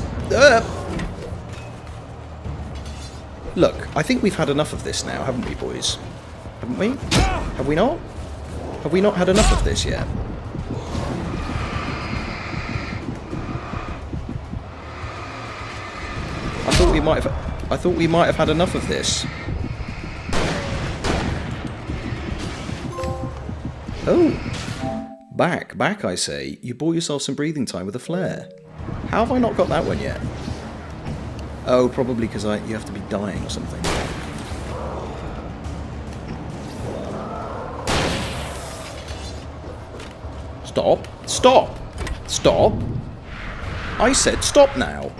Look, I think we've had enough of this now, haven't we, boys? Haven't we? Have we not? Have we not had enough of this yet? I thought we might have had enough of this. Oh. Back, I say. You bought yourself some breathing time with a flare. How have I not got that one yet? Oh, probably because you have to be dying or something. Stop. Stop. Stop. I said stop now.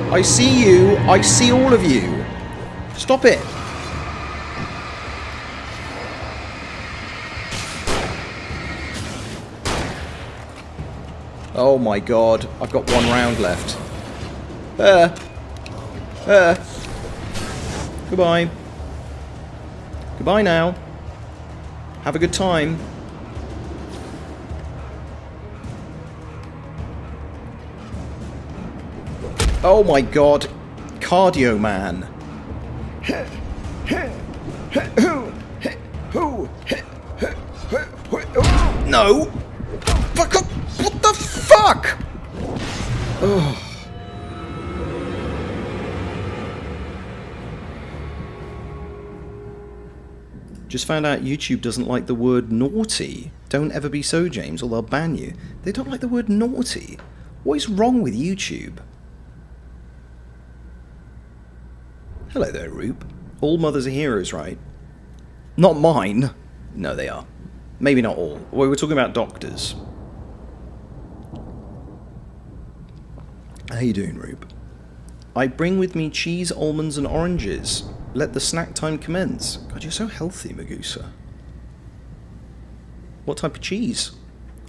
I see you. I see all of you. Stop it. Oh my god. I've got one round left. Goodbye. Goodbye now. Have a good time. Oh my god. Cardio man. No. Fuck up. What the fuck? Oh. Just found out YouTube doesn't like the word naughty. Don't ever be so, James, or they'll ban you. They don't like the word naughty. What is wrong with YouTube? Hello there, Rube. All mothers are heroes, right? Not mine. No, they are. Maybe not all. Well, we're talking about doctors. How you doing, Rube? I bring with me cheese, almonds, and oranges. Let the snack time commence. God, you're so healthy, Magusa. What type of cheese?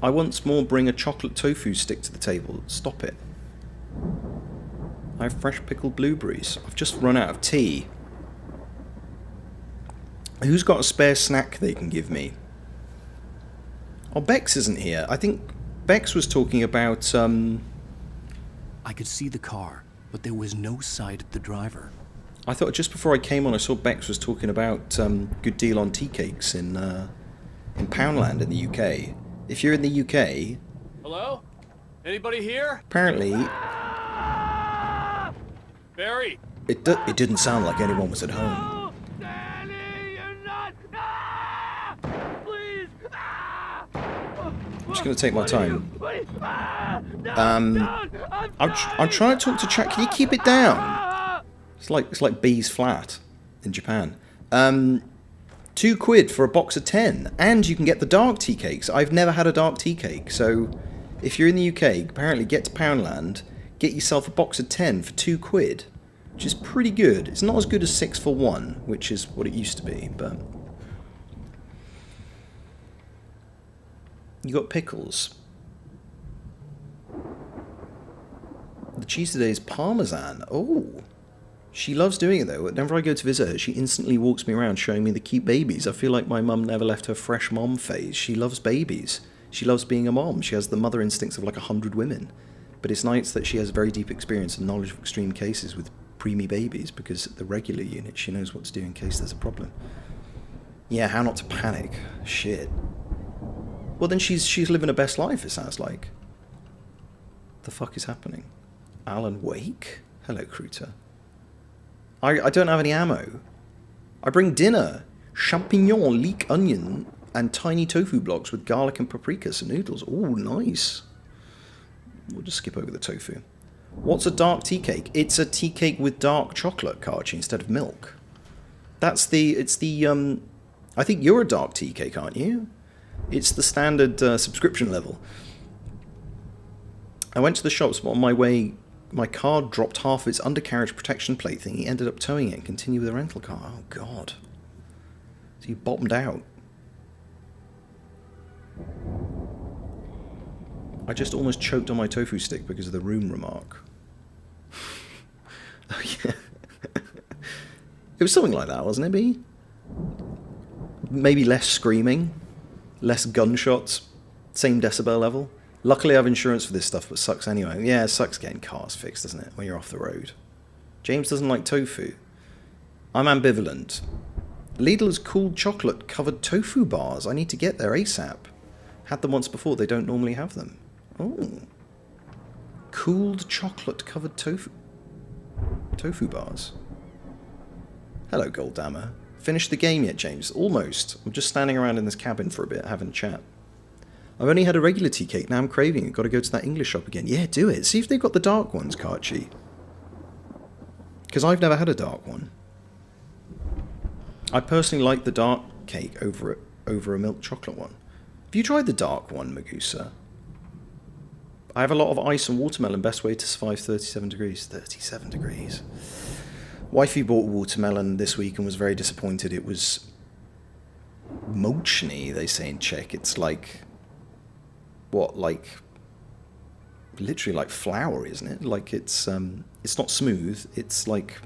I once more bring a chocolate tofu stick to the table. Stop it. I have fresh pickled blueberries. I've just run out of tea. Who's got a spare snack they can give me? Oh, Bex isn't here. I think Bex was talking about, I could see the car, but there was no sight of the driver. I thought just before I came on, I saw Bex was talking about good deal on tea cakes in Poundland in the UK. If you're in the UK... Hello? Anybody here? Apparently... Barry! It didn't sound like anyone was at home. Danny, you're not... Please! I'm just going to take my time. I'm trying to talk to chat. Can you keep it down? It's like B's flat in Japan. £2 for a box of 10, and you can get the dark tea cakes. I've never had a dark tea cake, so if you're in the UK, apparently get to Poundland, get yourself a box of 10 for £2, which is pretty good. It's not as good as 6 for 1, which is what it used to be, but you got pickles. The cheese today is Parmesan. Oh. She loves doing it though. Whenever I go to visit her, she instantly walks me around showing me the cute babies. I feel like my mum never left her fresh mom phase. She loves babies. She loves being a mom. She has the mother instincts of like 100 women. But it's nice that she has very deep experience and knowledge of extreme cases with preemie babies, because at the regular unit she knows what to do in case there's a problem. Yeah, how not to panic. Shit. Well then she's living her best life, it sounds like. The fuck is happening? Alan Wake? Hello, Kruta. I don't have any ammo. I bring dinner. Champignon, leek onion, and tiny tofu blocks with garlic and paprika, some noodles. Oh, nice. We'll just skip over the tofu. What's a dark tea cake? It's a tea cake with dark chocolate, Karchi, instead of milk. I think you're a dark tea cake, aren't you? It's the standard subscription level. I went to the shops, but on my way, my car dropped half its undercarriage protection plate thing. He ended up towing it and continued with the rental car. Oh, God. So you bottomed out. I just almost choked on my tofu stick because of the room remark. Oh, yeah. It was something like that, wasn't it, B? Maybe less screaming, less gunshots, same decibel level. Luckily I have insurance for this stuff, but sucks anyway. Yeah, it sucks getting cars fixed, doesn't it, when you're off the road. James doesn't like tofu. I'm ambivalent. Lidl's cooled chocolate covered tofu bars. I need to get there ASAP. Had them once before, they don't normally have them. Oh. Cooled chocolate covered tofu bars. Hello, Goldhammer. Finished the game yet, James? Almost. I'm just standing around in this cabin for a bit, having a chat. I've only had a regular tea cake, now I'm craving it. Got to go to that English shop again. Yeah, do it. See if they've got the dark ones, Karchi. Because I've never had a dark one. I personally like the dark cake over a milk chocolate one. Have you tried the dark one, Magusa? I have a lot of ice and watermelon. Best way to survive 37 degrees. 37 degrees. Wifey bought watermelon this week and was very disappointed. It was mochny, they say in Czech. It's like, what, like, literally like flour, isn't it? Like it's not smooth. It's like,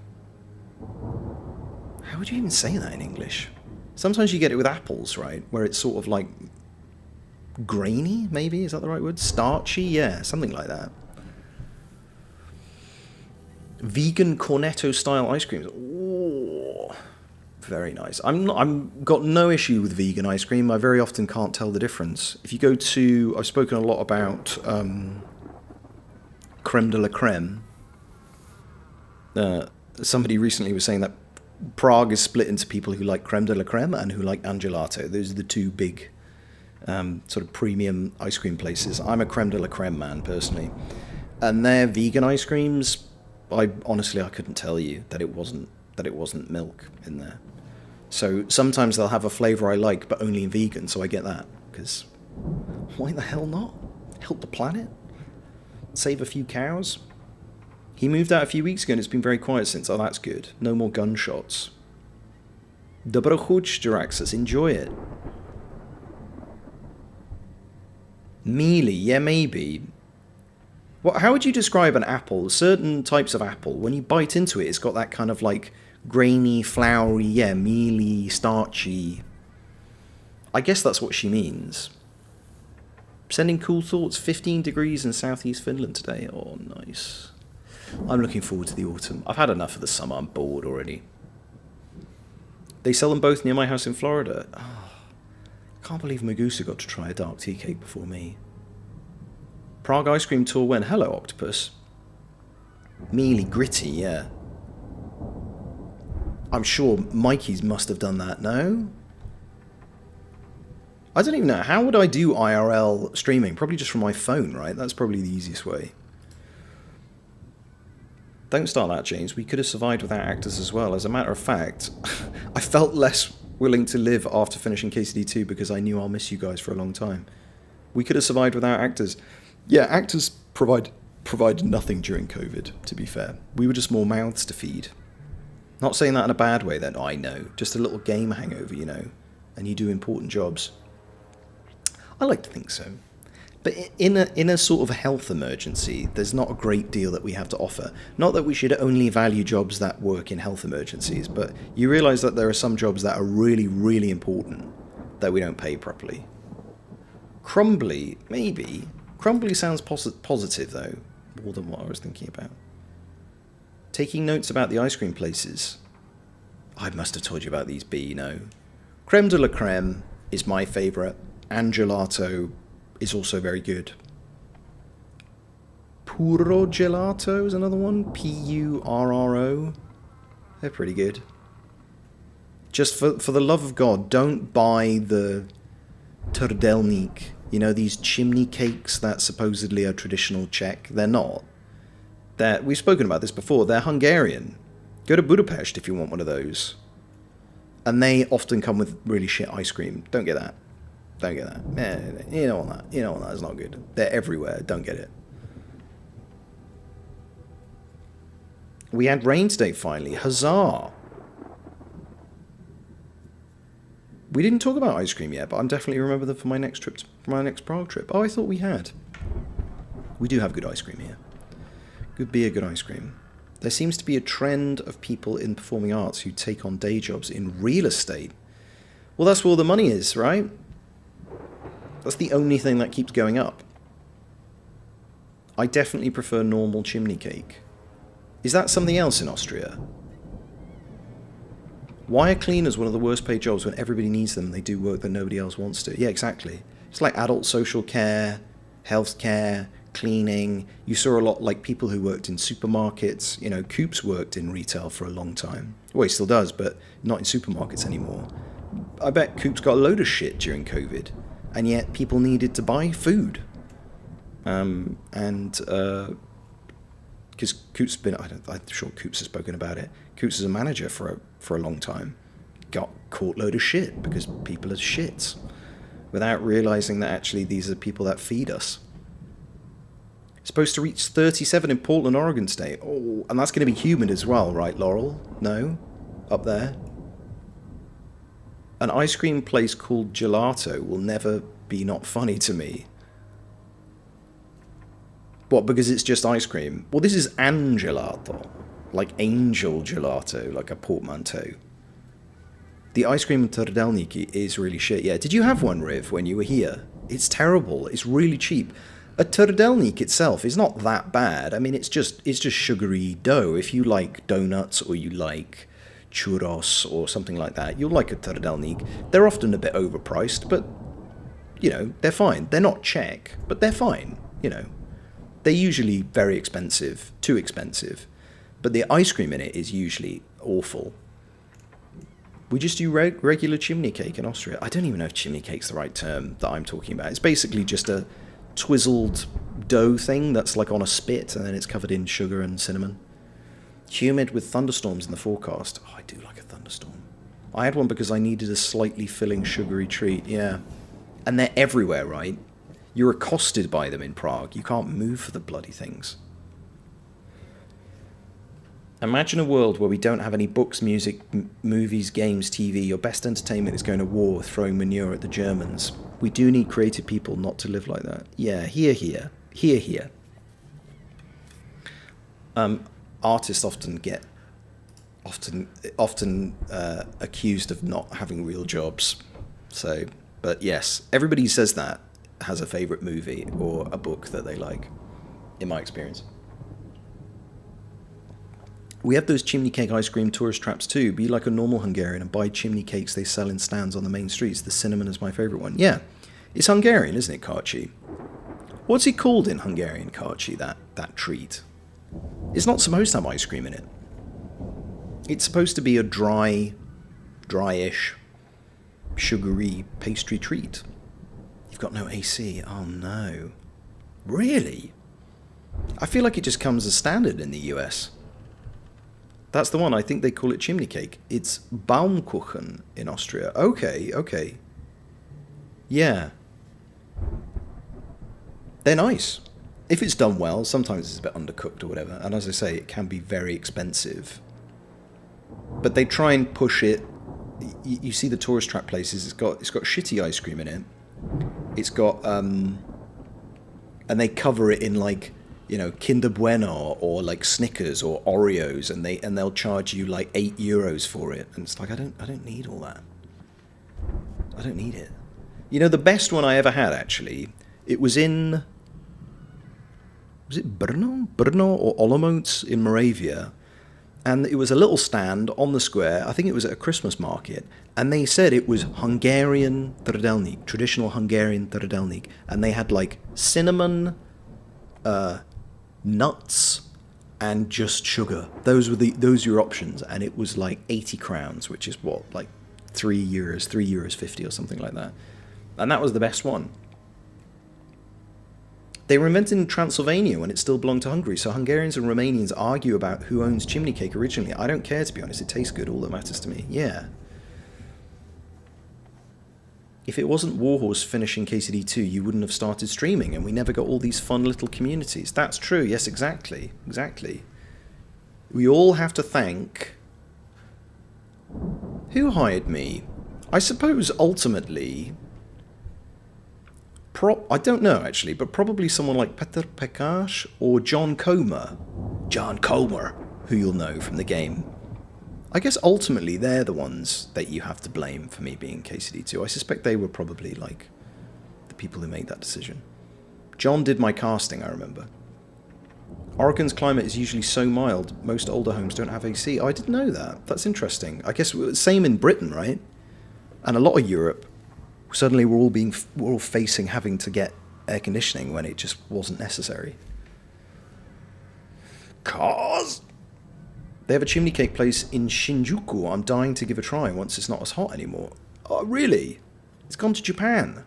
how would you even say that in English? Sometimes you get it with apples, right? Where it's sort of like grainy, maybe? Is that the right word? Starchy? Yeah, something like that. Vegan cornetto style ice creams. Oh, very nice. I'm got no issue with vegan ice cream. I very often can't tell the difference. If you go to, I've spoken a lot about creme de la creme. Somebody recently was saying that Prague is split into people who like creme de la creme and who like angelato. Those are the two big sort of premium ice cream places. I'm a creme de la creme man personally, and their vegan ice creams, I couldn't tell you that it wasn't milk in there. So sometimes they'll have a flavour I like, but only in vegan, so I get that. Because why the hell not? Help the planet? Save a few cows? He moved out a few weeks ago and it's been very quiet since. Oh, that's good. No more gunshots. Dobro chuť, Jaraxus. Enjoy it. Mealy, yeah, maybe. How would you describe an apple? Certain types of apple, when you bite into it, it's got that kind of like grainy, floury, yeah, mealy, starchy. I guess that's what she means. Sending cool thoughts. 15 degrees in southeast Finland today. Oh, nice. I'm looking forward to the autumn. I've had enough of the summer. I'm bored already. They sell them both near my house in Florida. Oh, can't believe Magusa got to try a dark tea cake before me. Prague ice cream tour when? Hello, Octopus. Mealy, gritty, yeah. I'm sure Mikey's must have done that, no? I don't even know. How would I do IRL streaming? Probably just from my phone, right? That's probably the easiest way. Don't start that, James. We could have survived without actors as well. As a matter of fact, I felt less willing to live after finishing KCD 2 because I knew I'll miss you guys for a long time. We could have survived without actors. Yeah, actors provided nothing during COVID, to be fair. We were just more mouths to feed. Not saying that in a bad way, then. I know. Just a little game hangover, you know. And you do important jobs. I like to think so. But in a sort of health emergency, there's not a great deal that we have to offer. Not that we should only value jobs that work in health emergencies, but you realise that there are some jobs that are really, really important that we don't pay properly. Crumbly, maybe. Crumbly sounds positive, though, more than what I was thinking about. Taking notes about the ice cream places. I must have told you about these, B, no. Creme de la creme is my favourite. Angelato is also very good. Puro gelato is another one. Purro. They're pretty good. Just for the love of God, don't buy the Trdelnik. You know, these chimney cakes that supposedly are traditional Czech. They're not. We've spoken about this before. They're Hungarian. Go to Budapest if you want one of those. And they often come with really shit ice cream. Don't get that. Don't get that. You don't want that. You don't want that. It's not good. They're everywhere. Don't get it. We had rain today finally. Huzzah! We didn't talk about ice cream yet, but I'm definitely remember them for my next trip, for my next Prague trip. Oh, I thought we had. We do have good ice cream here. Good beer, good ice cream. There seems to be a trend of people in performing arts who take on day jobs in real estate. Well, that's where all the money is, right? That's the only thing that keeps going up. I definitely prefer normal chimney cake. Is that something else in Austria? Why are cleaners one of the worst paid jobs when everybody needs them and they do work that nobody else wants to? Yeah, exactly. It's like adult social care, health care, cleaning. You saw a lot like people who worked in supermarkets. You know, Coops worked in retail for a long time. Well, he still does, but not in supermarkets anymore. I bet Coops got a load of shit during COVID, and yet people needed to buy food. Because Coops has been, I'm sure Coops has spoken about it. Coops is a manager for a long time. Got caught load of shit because people are shits, without realizing that actually these are people that feed us. Supposed to reach 37 in Portland, Oregon State. Oh, and that's going to be humid as well, right, Laurel? No? Up there? An ice cream place called Gelato will never be not funny to me. What, because it's just ice cream? Well, this is Angelato. Like angel gelato, like a portmanteau. The ice cream in Trdelniki is really shit. Yeah, did you have one, Riv, when you were here? It's terrible. It's really cheap. A Trdelnik itself is not that bad. I mean, it's just sugary dough. If you like donuts or you like churros or something like that, you'll like a Trdelnik. They're often a bit overpriced, but, you know, they're fine. They're not Czech, but they're fine, you know. They're usually very expensive, too expensive. But the ice cream in it is usually awful. We just do regular chimney cake in Austria. I don't even know if chimney cake's the right term that I'm talking about. It's basically just a twizzled dough thing that's like on a spit, and then it's covered in sugar and cinnamon. Humid with thunderstorms in the forecast. Oh, I do like a thunderstorm. I had one because I needed a slightly filling sugary treat, yeah. And they're everywhere, right? You're accosted by them in Prague. You can't move for the bloody things. Imagine a world where we don't have any books, music, movies, games, TV. Your best entertainment is going to war with throwing manure at the Germans. We do need creative people not to live like that. Yeah, here. Artists often get accused of not having real jobs. So, but yes, everybody who says that has a favourite movie or a book that they like, in my experience. We have those chimney cake ice cream tourist traps too. Be like a normal Hungarian and buy chimney cakes they sell in stands on the main streets. The cinnamon is my favourite one. Yeah, it's Hungarian, isn't it, Karchi? What's it called in Hungarian, Karchi, that treat? It's not supposed to have ice cream in it. It's supposed to be a dryish, sugary pastry treat. You've got no AC. Oh no. Really? I feel like it just comes as standard in the US. That's the one. I think they call it chimney cake. It's Baumkuchen in Austria. Okay. Yeah. They're nice. If it's done well, sometimes it's a bit undercooked or whatever. And as I say, it can be very expensive. But they try and push it. You see the tourist trap places, it's got shitty ice cream in it. It's got, and they cover it in like, you know, Kinder Bueno or like Snickers or Oreos, and they'll charge you like €8 for it, and it's like I don't need all that. I don't need it. You know, the best one I ever had actually, it was it Brno or Olomouc in Moravia, and it was a little stand on the square. I think it was at a Christmas market, and they said it was Hungarian trdelnik, traditional Hungarian trdelnik, and they had like cinnamon, nuts, and just sugar. Those were your options, and it was like 80 crowns, which is what, like €3.50 or something like that. And that was the best one. They were invented in Transylvania when it still belonged to Hungary, so Hungarians and Romanians argue about who owns chimney cake originally. I don't care, to be honest. It tastes good. All that matters to me. Yeah. If it wasn't Warhorse finishing KCD2, you wouldn't have started streaming, and we never got all these fun little communities. That's true. Yes, exactly. Exactly. We all have to thank... Who hired me? I suppose, ultimately... I don't know actually, but probably someone like Petr Pekash or John Comer. John Comer, who you'll know from the game. I guess ultimately they're the ones that you have to blame for me being KCD2. I suspect they were probably like the people who made that decision. John did my casting, I remember. Oregon's climate is usually so mild, most older homes don't have AC. Oh, I didn't know that. That's interesting. I guess same in Britain, right? And a lot of Europe. Suddenly we're all facing having to get air conditioning when it just wasn't necessary. Cars! They have a chimney cake place in Shinjuku. I'm dying to give a try once it's not as hot anymore. Oh, really? It's gone to Japan.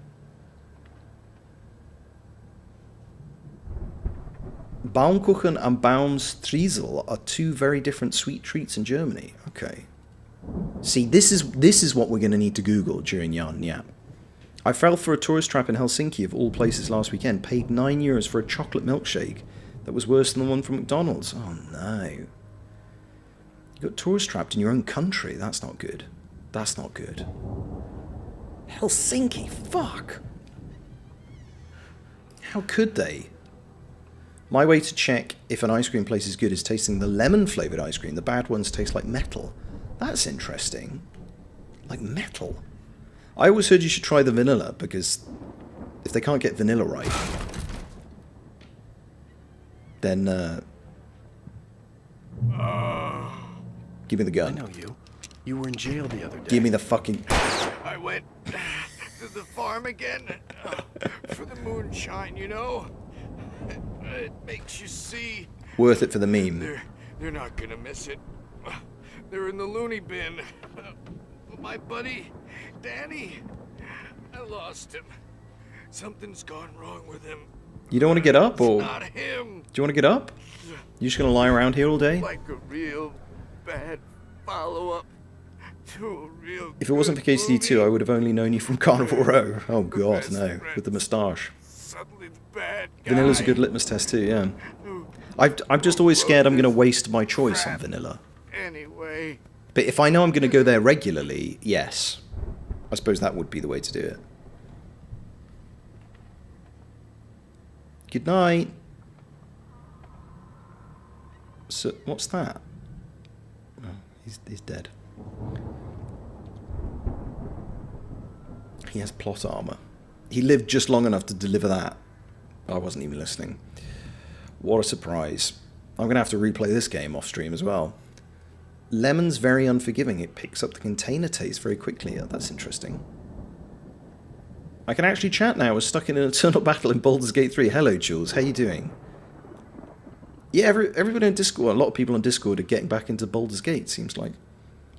Baumkuchen and Baumstriesel are two very different sweet treats in Germany. Okay. See, this is what we're going to need to Google during Yarn Yap. I fell for a tourist trap in Helsinki, of all places, last weekend. Paid €9 for a chocolate milkshake that was worse than the one from McDonald's. Oh, no. You got tourist trapped in your own country. That's not good. That's not good. Helsinki, fuck. How could they? My way to check if an ice cream place is good is tasting the lemon-flavoured ice cream. The bad ones taste like metal. That's interesting. Like metal. I always heard you should try the vanilla, because if they can't get vanilla right, then, give me the gun. I know you. You were in jail the other day. Give me the fucking... I went to the farm again for the moonshine, you know? It makes you see. Worth it for the meme. They're not gonna miss it. They're in the loony bin. My buddy, Danny, I lost him. Something's gone wrong with him. You don't want to get up, or... It's not him. Do you want to get up? You just going to lie around here all day? Like a real bad follow-up to a real If it wasn't for KCD2, I would have only known you from Carnival Row. Oh god, no. With the moustache. Suddenly the bad guy. Vanilla's a good litmus test too, yeah. I'm just always scared I'm going to waste my choice on vanilla. Anyway. But if I know I'm going to go there regularly, yes. I suppose that would be the way to do it. Good night. So, what's that? Oh, he's dead. He has plot armor. He lived just long enough to deliver that. I wasn't even listening. What a surprise. I'm going to have to replay this game off stream as well. Lemon's very unforgiving. It picks up the container taste very quickly. Oh, that's interesting. I can actually chat now. I was stuck in an eternal battle in Baldur's Gate 3. Hello, Jules. How you doing? Yeah, everybody on Discord, a lot of people on Discord are getting back into Baldur's Gate, seems like.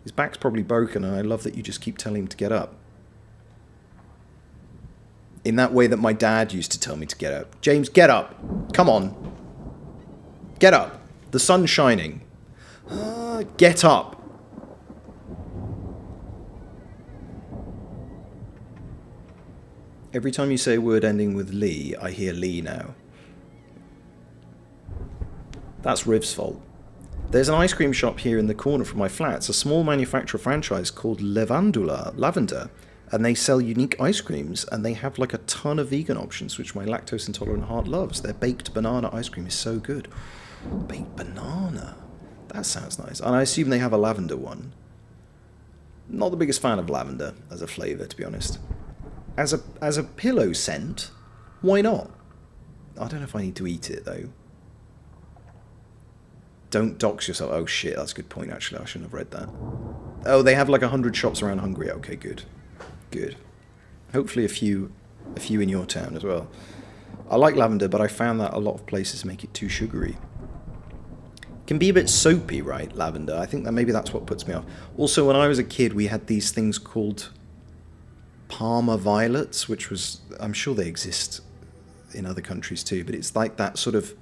His back's probably broken, and I love that you just keep telling him to get up. In that way that my dad used to tell me to get up. James, get up. Come on. Get up. The sun's shining. Get up. Every time you say a word ending with Lee, I hear Lee now. That's Riv's fault. There's an ice cream shop here in the corner from my flat. It's a small manufacturer franchise called Lavender, and they sell unique ice creams, and they have like a ton of vegan options, which my lactose intolerant heart loves. Their baked banana ice cream is so good. Baked banana. That sounds nice. And I assume they have a lavender one. Not the biggest fan of lavender as a flavour, to be honest. As a pillow scent, why not? I don't know if I need to eat it, though. Don't dox yourself. Oh, shit, that's a good point, actually. I shouldn't have read that. Oh, they have like 100 shops around Hungary. Okay, good. Good. Hopefully a few in your town as well. I like lavender, but I found that a lot of places make it too sugary. Can be a bit soapy, right, lavender? I think that maybe that's what puts me off. Also, when I was a kid, we had these things called Parma violets, which was, I'm sure they exist in other countries too, but it's like that sort of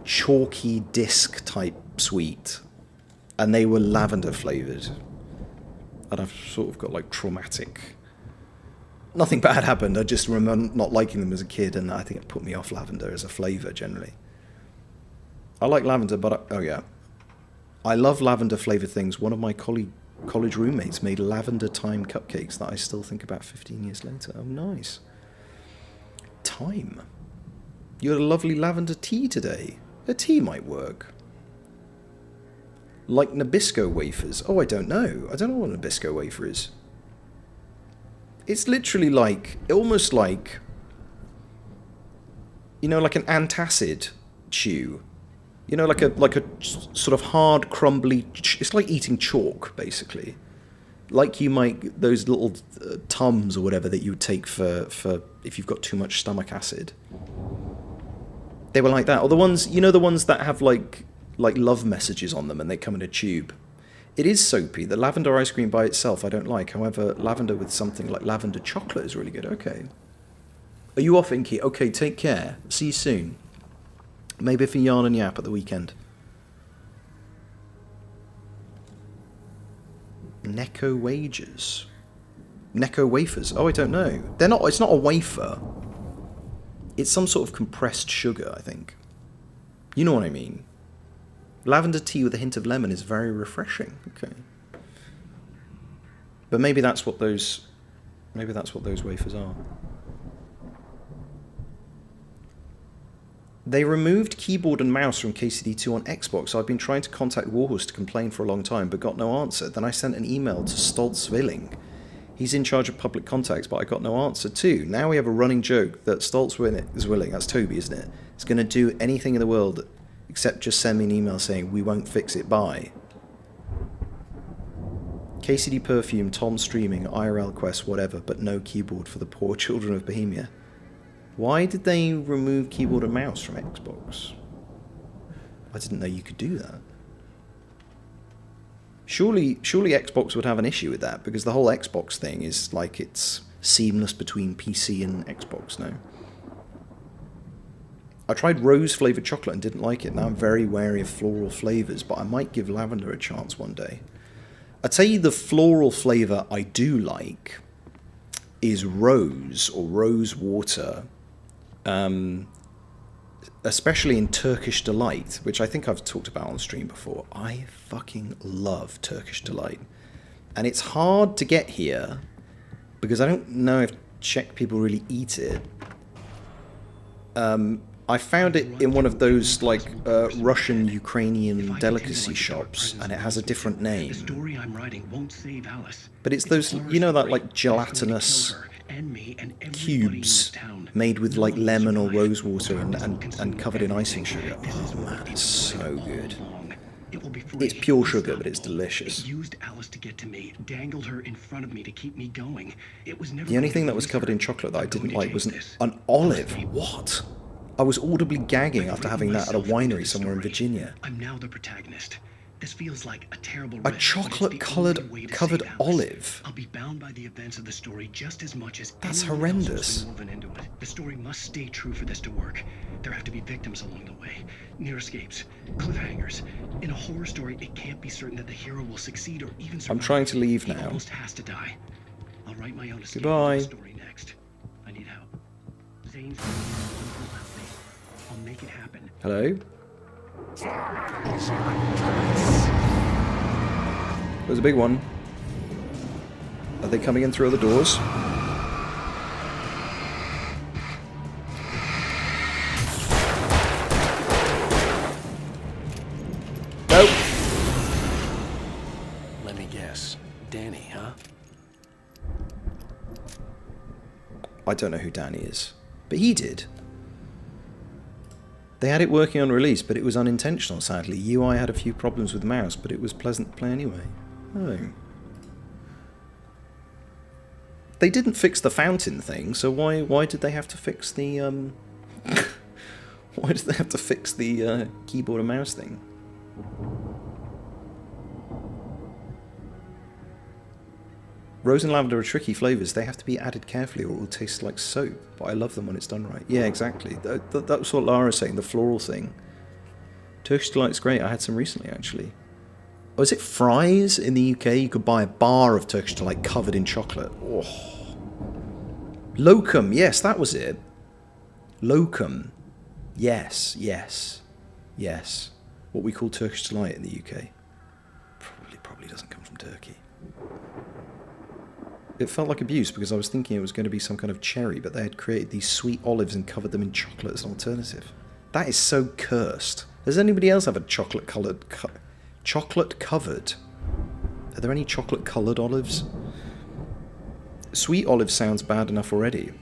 chalky disc type sweet. And they were lavender flavoured. And I've sort of got like traumatic... Nothing bad happened, I just remember not liking them as a kid, and I think it put me off lavender as a flavour generally. I like lavender, but oh yeah. I love lavender flavoured things. One of my college roommates made lavender thyme cupcakes that I still think about 15 years later. Oh, nice. time. You had a lovely lavender tea today. A tea might work. Like Nabisco wafers. Oh, I don't know. I don't know what a Nabisco wafer is. It's literally like, almost like, you know, like an antacid chew. You know, like a sort of hard, crumbly. It's like eating chalk, basically. Like you might those little Tums or whatever that you would take for if you've got too much stomach acid. They were like that, or the ones, you know, the ones that have like love messages on them and they come in a tube. It is soapy. The lavender ice cream by itself I don't like. However, lavender with something like lavender chocolate is really good. Okay. Are you off, Inky? Okay, take care. See you soon. Maybe for yarn and yap at the weekend. Necco wages. Necco wafers. Oh, I don't know. They're not. It's not a wafer. It's some sort of compressed sugar, I think. You know what I mean. Lavender tea with a hint of lemon is very refreshing. Okay. But maybe that's what those. Maybe that's what those wafers are. They removed keyboard and mouse from KCD2 on Xbox. I've been trying to contact Warhorse to complain for a long time, but got no answer. Then I sent an email to Stoltz Willing. He's in charge of public contacts, but I got no answer too. Now we have a running joke that Stoltz Willing, that's Toby, isn't it? Is going to do anything in the world except just send me an email saying, we won't fix it, bye. KCD Perfume, Tom Streaming, IRL Quest, whatever, but no keyboard for the poor children of Bohemia. Why did they remove keyboard and mouse from Xbox? I didn't know you could do that. Surely Xbox would have an issue with that, because the whole Xbox thing is like it's seamless between PC and Xbox now. I tried rose-flavoured chocolate and didn't like it. Now I'm very wary of floral flavours, but I might give lavender a chance one day. I tell you, the floral flavour I do like is rose or rose water. Especially in Turkish Delight, which I think I've talked about on stream before. I fucking love Turkish Delight. And it's hard to get here, because I don't know if Czech people really eat it. I found it in one of those, like, Russian-Ukrainian delicacy shops, and it has a different name. But it's those, you know, that, like, gelatinous cubes made with like lemon or rose water and covered in icing sugar. Oh man, it's so good. It's pure sugar, but it's delicious. The only thing that was covered in chocolate that I didn't like was an olive. What? I was audibly gagging after having that at a winery somewhere in Virginia. I'm now the protagonist. This feels like a terrible risk. A chocolate-coloured covered olive. I'll be bound by the events of the story just as much as that's horrendous. Into it. The story must stay true for this to work. There have to be victims along the way, near escapes, cliffhangers. In a horror story, it can't be certain that the hero will succeed or even survive. I'm trying to leave now. He almost has to die. I'll write my own escape story next. I need help. Zane's I'll make it happen. Hello? There's a big one. Are they coming in through other doors? Nope. Let me guess. Danny, huh? I don't know who Danny is, but he did. They had it working on release, but it was unintentional, sadly. UI had a few problems with the mouse, but it was pleasant to play anyway. Oh. They didn't fix the fountain thing, so why did they have to fix the why did they have to fix the keyboard and mouse thing? Rose and lavender are tricky flavours. They have to be added carefully or it will taste like soap. But I love them when it's done right. Yeah, exactly. That's what Lara's saying, the floral thing. Turkish Delight's great. I had some recently, actually. Oh, is it Fry's in the UK? You could buy a bar of Turkish Delight covered in chocolate. Oh. Locum. Yes, that was it. Locum. Yes, yes, yes. What we call Turkish Delight in the UK. Probably doesn't come from Turkey. It felt like abuse because I was thinking it was going to be some kind of cherry, but they had created these sweet olives and covered them in chocolate as an alternative. That is so cursed. Does anybody else have a chocolate-coloured... chocolate-covered? Are there any chocolate-coloured olives? Sweet olive sounds bad enough already.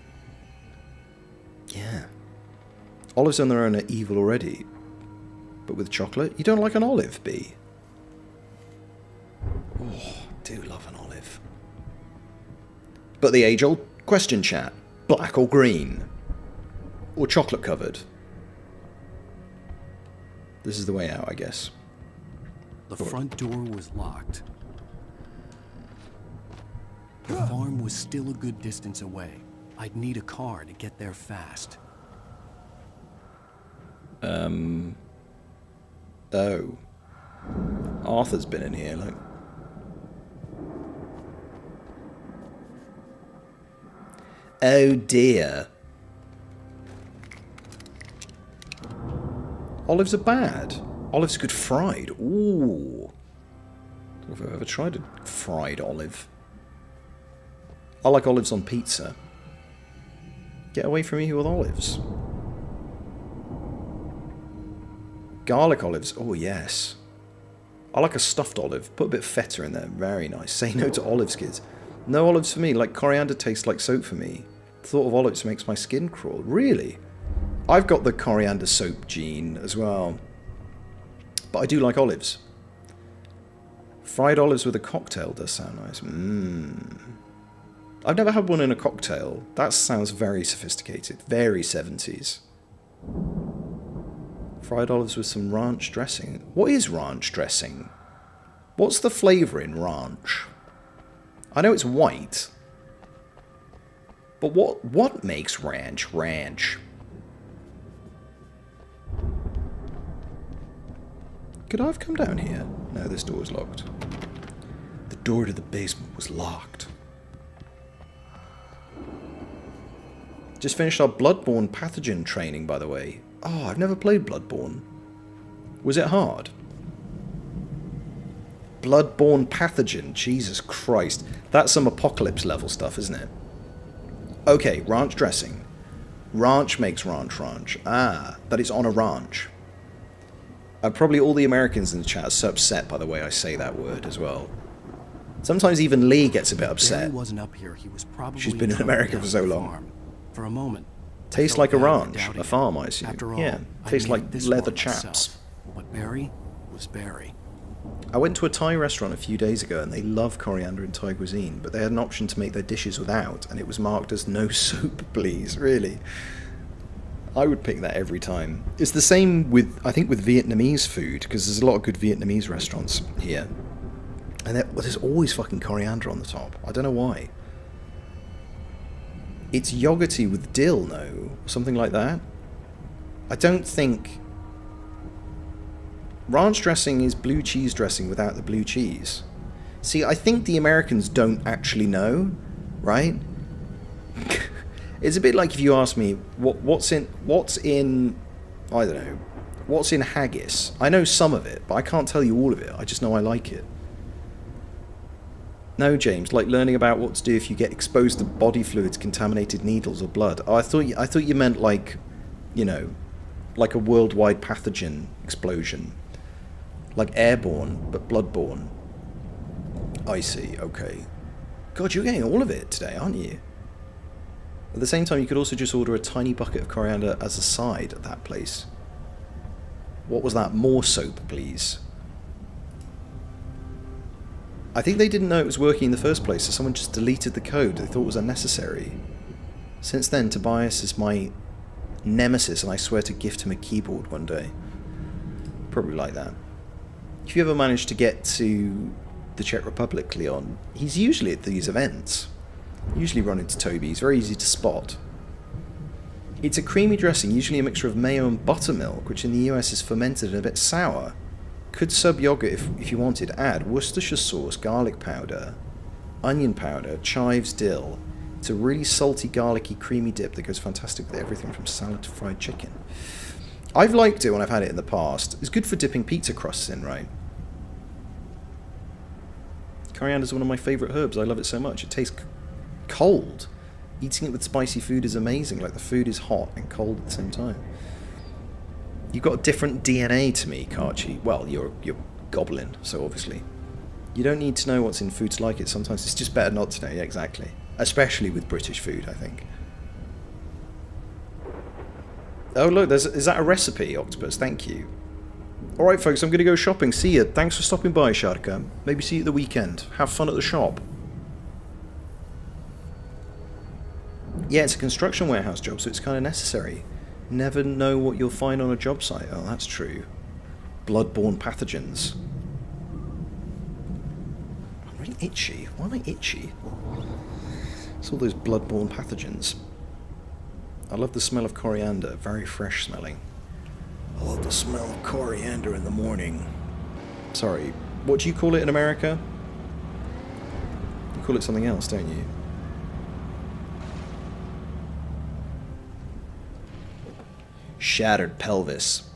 Yeah. Olives on their own are evil already. But with chocolate? You don't like an olive, B? Oh, I do love an olive. But the age-old question, chat. Black or green? Or chocolate-covered? This is the way out, I guess. The front door was locked. The farm was still a good distance away. I'd need a car to get there fast. Oh. Arthur's been in here, look. Oh dear. Olives are bad. Olives are good fried. Ooh. I don't know if I've ever tried a fried olive. I like olives on pizza. Get away from me with olives. Garlic olives. Oh, yes. I like a stuffed olive. Put a bit of feta in there. Very nice. Say no to olives, kids. No olives for me. Like coriander tastes like soap for me. The thought of olives makes my skin crawl. Really? I've got the coriander soap gene as well. But I do like olives. Fried olives with a cocktail does sound nice. Mmm. I've never had one in a cocktail. That sounds very sophisticated. Very 70s. Fried olives with some ranch dressing. What is ranch dressing? What's the flavour in ranch? I know it's white. But what makes ranch ranch? Could I have come down here? No, this door is locked. The door to the basement was locked. Just finished our Bloodborne pathogen training, by the way. Oh, I've never played Bloodborne. Was it hard? Bloodborne pathogen. Jesus Christ. That's some apocalypse level stuff, isn't it? Okay, ranch dressing. Ranch makes ranch. Ah, that it's on a ranch. Probably all the Americans in the chat are so upset by the way I say that word as well. Sometimes even Lee gets a bit upset. Wasn't up here. He was probably She's been in America for so long. For a moment. Tastes like a ranch, a farm, I assume. After all, yeah, tastes like leather chaps. But Barry was Barry. I went to a Thai restaurant a few days ago and they love coriander in Thai cuisine, but they had an option to make their dishes without, and it was marked as no soup, please. Really? I would pick that every time. It's the same with, I think, with Vietnamese food, because there's a lot of good Vietnamese restaurants here. And there's always fucking coriander on the top. I don't know why. It's yogurty with dill, no? Something like that? I don't think... Ranch dressing is blue cheese dressing without the blue cheese. See, I think the Americans don't actually know, right? It's a bit like if you ask me, what's in, I don't know, what's in haggis? I know some of it, but I can't tell you all of it. I just know I like it. No, James, like learning about what to do if you get exposed to body fluids, contaminated needles or blood. Oh, I thought you meant like, you know, like a worldwide pathogen explosion. Like airborne, but bloodborne. I see, okay. God, you're getting all of it today, aren't you? At the same time, you could also just order a tiny bucket of coriander as a side at that place. What was that? More soap, please. I think they didn't know it was working in the first place, so someone just deleted the code they thought was unnecessary. Since then, Tobias is my nemesis, and I swear to gift him a keyboard one day. Probably like that. If you ever manage to get to the Czech Republic, Leon, he's usually at these events. Usually run into Toby, he's very easy to spot. It's a creamy dressing, usually a mixture of mayo and buttermilk, which in the US is fermented and a bit sour. Could sub yogurt if you wanted. Add Worcestershire sauce, garlic powder, onion powder, chives, dill. It's a really salty, garlicky, creamy dip that goes fantastic with everything from salad to fried chicken. I've liked it when I've had it in the past. It's good for dipping pizza crusts in, right? Coriander is one of my favourite herbs. I love it so much. It tastes cold. Eating it with spicy food is amazing. Like, the food is hot and cold at the same time. You've got a different DNA to me, Karchi. Well, you're goblin, so obviously. You don't need to know what's in food to like it. Sometimes it's just better not to know. Yeah, exactly. Especially with British food, I think. Oh, look, is that a recipe, Octopus? Thank you. Alright, folks, I'm going to go shopping. See you. Thanks for stopping by, Sharka. Maybe see you at the weekend. Have fun at the shop. Yeah, it's a construction warehouse job, so it's kind of necessary. Never know what you'll find on a job site. Oh, that's true. Bloodborne pathogens. I'm really itchy. Why am I itchy? It's all those bloodborne pathogens. I love the smell of coriander. Very fresh smelling. I love the smell of coriander in the morning. Sorry, what do you call it in America? You call it something else, don't you? Shattered pelvis.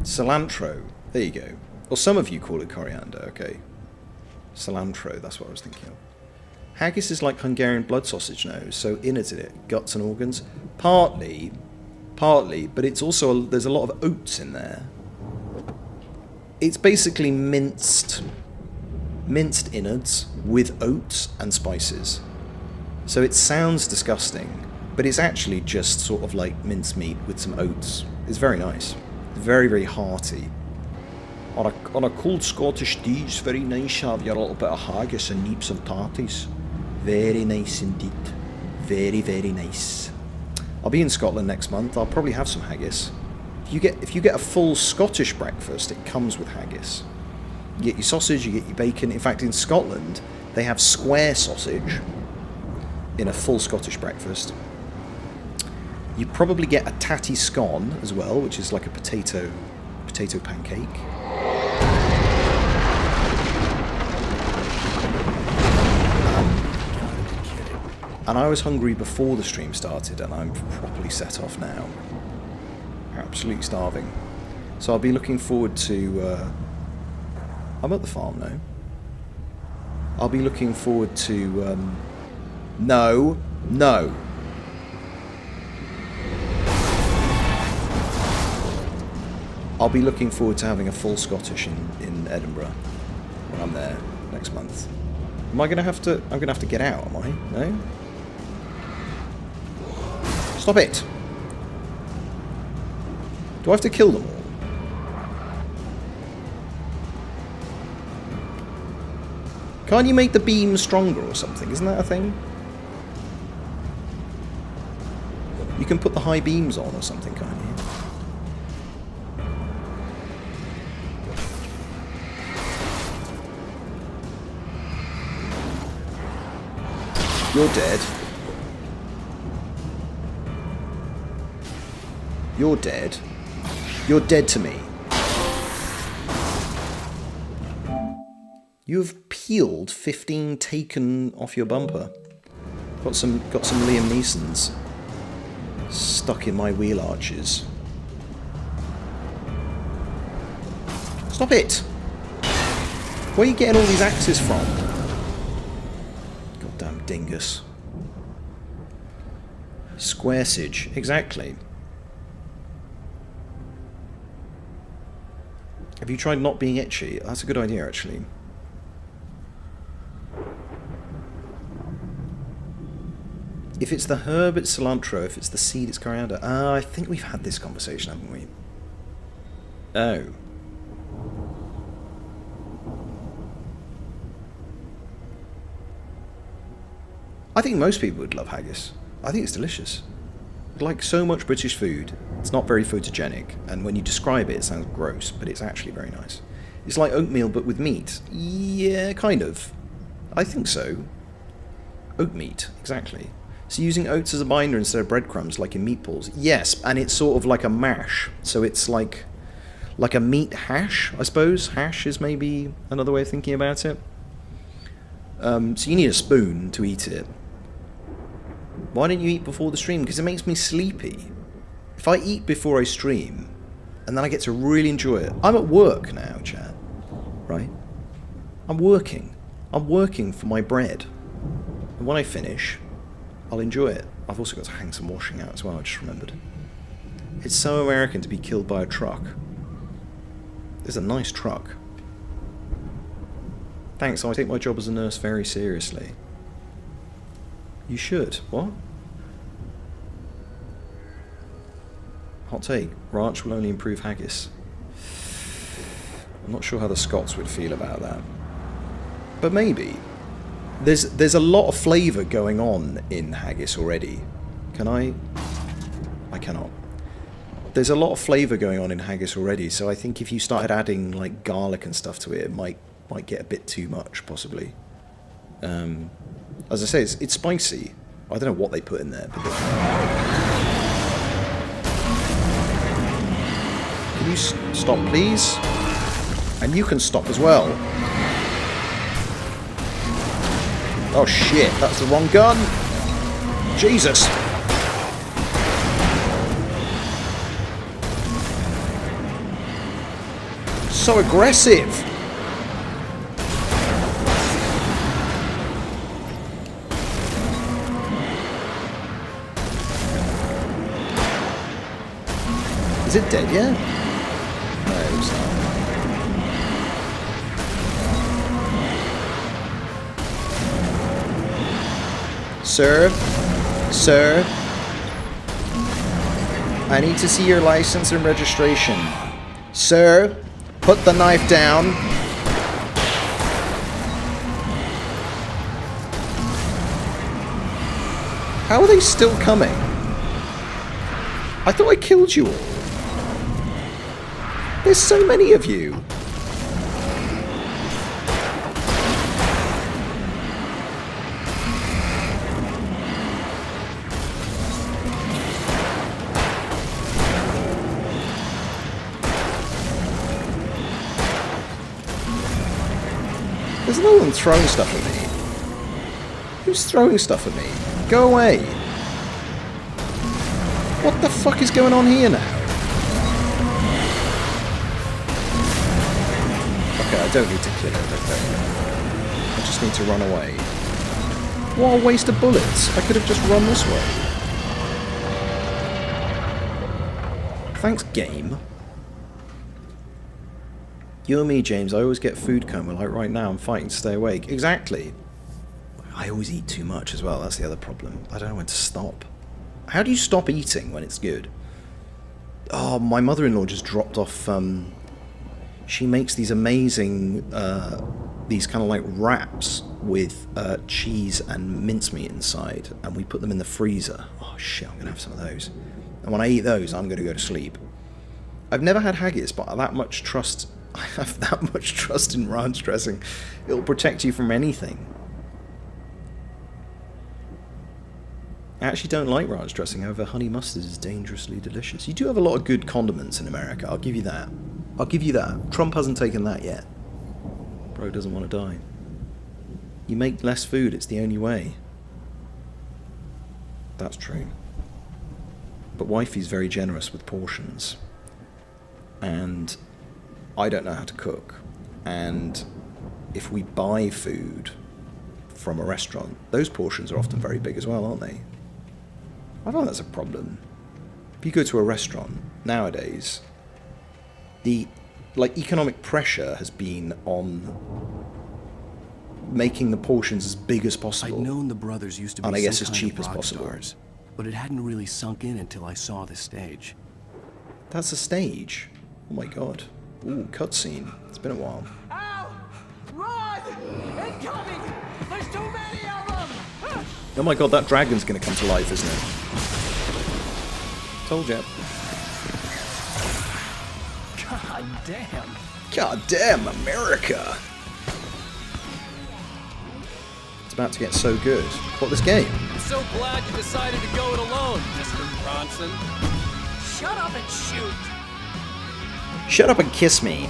Cilantro. There you go. Or some of you call it coriander, okay. Cilantro, that's what I was thinking of. Haggis is like Hungarian blood sausage now, so innards in it, guts and organs. Partly, but it's also, there's a lot of oats in there. It's basically minced innards with oats and spices. So it sounds disgusting, but it's actually just sort of like mincemeat with some oats. It's very nice. Very, very hearty. On a cold Scottish day, it's very nice to have your little bit of haggis and neeps and tarties. Very nice indeed. Very, very nice. I'll be in Scotland next month. I'll probably have some haggis. If you get a full Scottish breakfast, it comes with haggis. You get your sausage, you get your bacon. In fact, in Scotland, they have square sausage in a full Scottish breakfast. You probably get a tatty scone as well, which is like a potato pancake. And I was hungry before the stream started, and I'm properly set off now. Absolutely starving. So I'll be looking forward to... I'm at the farm now. I'll be looking forward to... No. I'll be looking forward to having a full Scottish in Edinburgh when I'm there next month. Am I going to have to... I'm going to have to get out, am I? No? Stop it! Do I have to kill them all? Can't you make the beam stronger or something? Isn't that a thing? You can put the high beams on or something, can't you? You're dead. You're dead. You're dead to me. You've peeled 15 taken off your bumper. Got some Liam Neesons stuck in my wheel arches. Stop it! Where are you getting all these axes from? Goddamn dingus. Squaresage, exactly. Have you tried not being itchy? That's a good idea, actually. If it's the herb, it's cilantro. If it's the seed, it's coriander. I think we've had this conversation, haven't we? Oh. I think most people would love haggis. I think it's delicious. Like so much British food, it's not very photogenic, and when you describe it, it sounds gross, but it's actually very nice. It's like oatmeal, but with meat. Yeah, kind of. I think so. Oat meat, exactly. So using oats as a binder instead of breadcrumbs, like in meatballs. Yes, and it's sort of like a mash, so it's like a meat hash, I suppose. Hash is maybe another way of thinking about it. So you need a spoon to eat it. Why don't you eat before the stream? Because it makes me sleepy. If I eat before I stream, and then I get to really enjoy it. I'm at work now, chat. Right? I'm working. I'm working for my bread. And when I finish, I'll enjoy it. I've also got to hang some washing out as well, I just remembered. It's so American to be killed by a truck. It's a nice truck. Thanks, I take my job as a nurse very seriously. You should. What? Hot take. Ranch will only improve haggis. I'm not sure how the Scots would feel about that. But maybe. There's a lot of flavour going on in haggis already. Can I? I cannot. There's a lot of flavour going on in haggis already, so I think if you started adding like garlic and stuff to it, it might get a bit too much, possibly. As I say, it's spicy. I don't know what they put in there, but can you stop, please? And you can stop as well. Oh shit, that's the wrong gun. Jesus. So aggressive. Is it dead yet? No, it's not. Sir? Sir? I need to see your license and registration. Sir? Put the knife down. How are they still coming? I thought I killed you all. There's so many of you. There's no one throwing stuff at me. Who's throwing stuff at me? Go away. What the fuck is going on here now? Okay, I don't need to kill it, okay. I just need to run away. What a waste of bullets. I could have just run this way. Thanks, game. You and me, James, I always get food coma, like right now I'm fighting to stay awake. Exactly. I always eat too much as well, that's the other problem. I don't know when to stop. How do you stop eating when it's good? Oh, my mother-in-law just dropped off, she makes these amazing, these kind of like wraps with cheese and mincemeat inside, and we put them in the freezer. Oh shit, I'm going to have some of those. And when I eat those, I'm going to go to sleep. I've never had haggis, but I have that much trust in ranch dressing. It'll protect you from anything. I actually don't like ranch dressing, however honey mustard is dangerously delicious. You do have a lot of good condiments in America, I'll give you that. I'll give you that. Trump hasn't taken that yet. Bro doesn't want to die. You make less food, it's the only way. That's true. But wifey's very generous with portions. And I don't know how to cook. And if we buy food from a restaurant, those portions are often very big as well, aren't they? I find that's a problem. If you go to a restaurant nowadays, the economic pressure has been on making the portions as big as possible. I'd known the brothers used to be and I guess some as kind cheap of as rock possible. stars, but it hadn't really sunk in until I saw the stage. That's a stage. Oh my god. Ooh, cutscene. It's been a while. Ow! Run! Incoming! There's too many of them! Oh my god, that dragon's gonna come to life, isn't it? Told ya. God damn. God damn, America! It's about to get so good. What, this game? I'm so glad you decided to go it alone, Mr. Bronson. Shut up and shoot! Shut up and kiss me.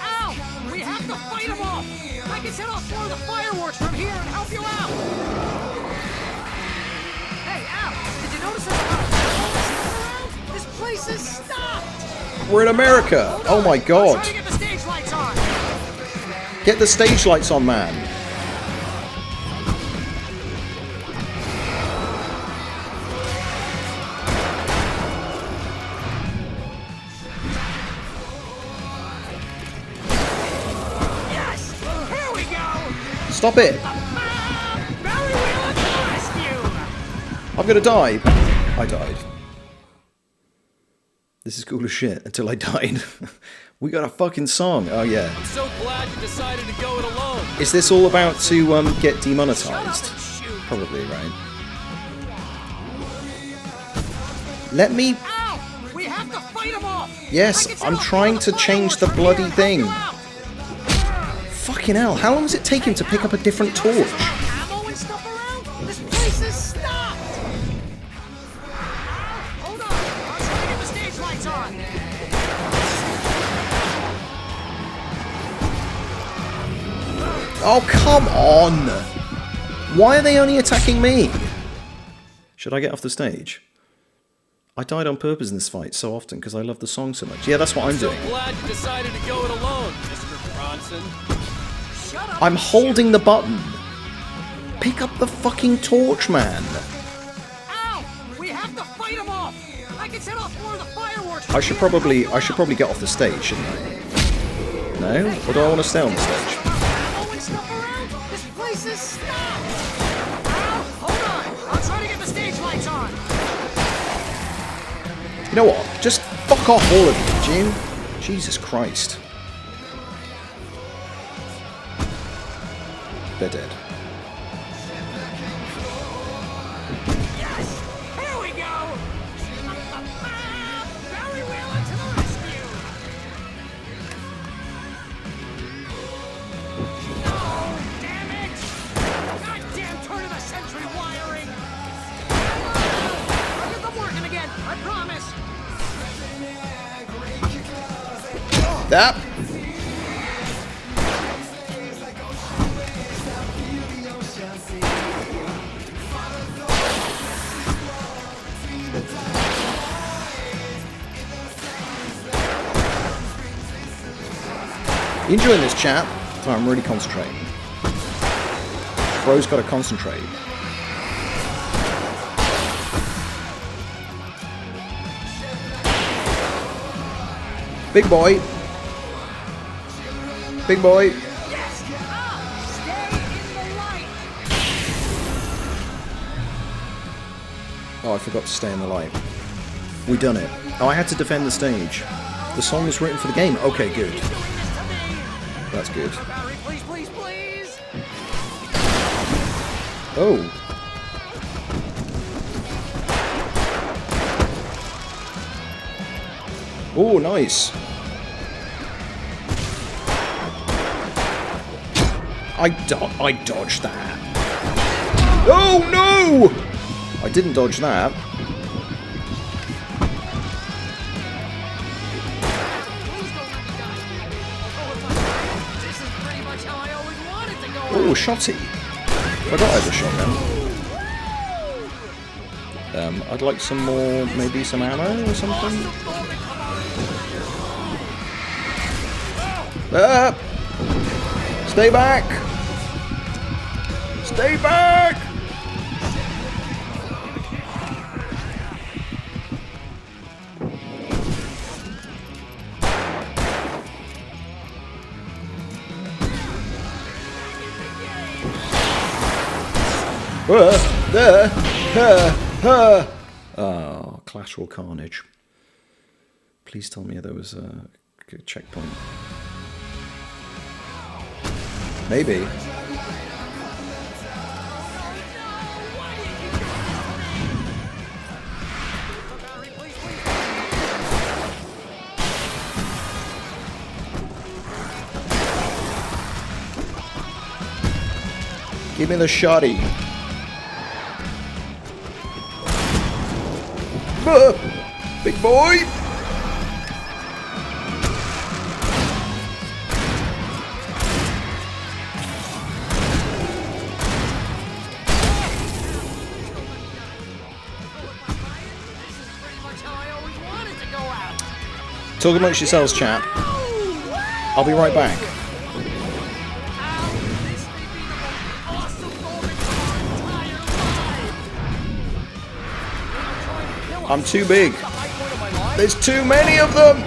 Ow! We have to fight them off! I can set off more of the fireworks from here and help you out! Hey, Al! Did you notice there's a lot of around? This place is stopped! We're in America! Oh my I'm god! trying to get the stage lights on! Get the stage lights on, man! Stop it! I'm gonna die. I died. This is cool as shit until I died. We got a fucking song. Oh yeah. I'm so glad you decided to go it alone. Is this all about to get demonetized? Probably, right? Let me... Ow! We have to fight them off! Yes, I'm trying to change the bloody thing. Fucking hell, how long does it take him to pick up a different torch? Ammo and stuff around? This place is stopped! Hold on, I'm trying to get the stage lights on. Oh, come on! Why are they only attacking me? Should I get off the stage? I died on purpose in this fight so often because I love the song so much. Yeah, that's what I'm doing. So glad you decided to go it alone, Mr. Bronson. Shut up! I'm holding the button. Pick up the fucking torch, man. Ow! We have to fight them off! I can set off more of the fireworks! I should probably get off the stage, shouldn't I? No? Or do I want to stay on the stage? Ammo and stuff around? This place is stopped! Ow! Hold on! I'm trying to get the stage lights on! You know what? Just fuck off, all of you, Jim. Jesus Christ. They're dead. Yes! Here we go! Barry Wheeler to the rescue! No! Damn it! Goddamn turn of the century wiring! I'll get them working again, I promise! That. You enjoying this, chat? Oh, I'm really concentrating. Bro's got to concentrate. Big boy. Big boy. Yes! Stay in the light! Oh, I forgot to stay in the light. We done it. Oh, I had to defend the stage. The song was written for the game. Okay, good. That's good. Barry, please, please, please! Oh. Oh, nice. I dodged that. Oh, no! I didn't dodge that. This is pretty much how I always wanted to go. Oh, shotty. Forgot I had a shotgun. I'd like some more, maybe some ammo or something. Stay back! Stay back! Oh, collateral carnage. Please tell me there was a good checkpoint. Maybe. Give me the shotty. Big boy! Talk amongst yourselves, chat. I'll be right back. I'm too big. There's too many of them!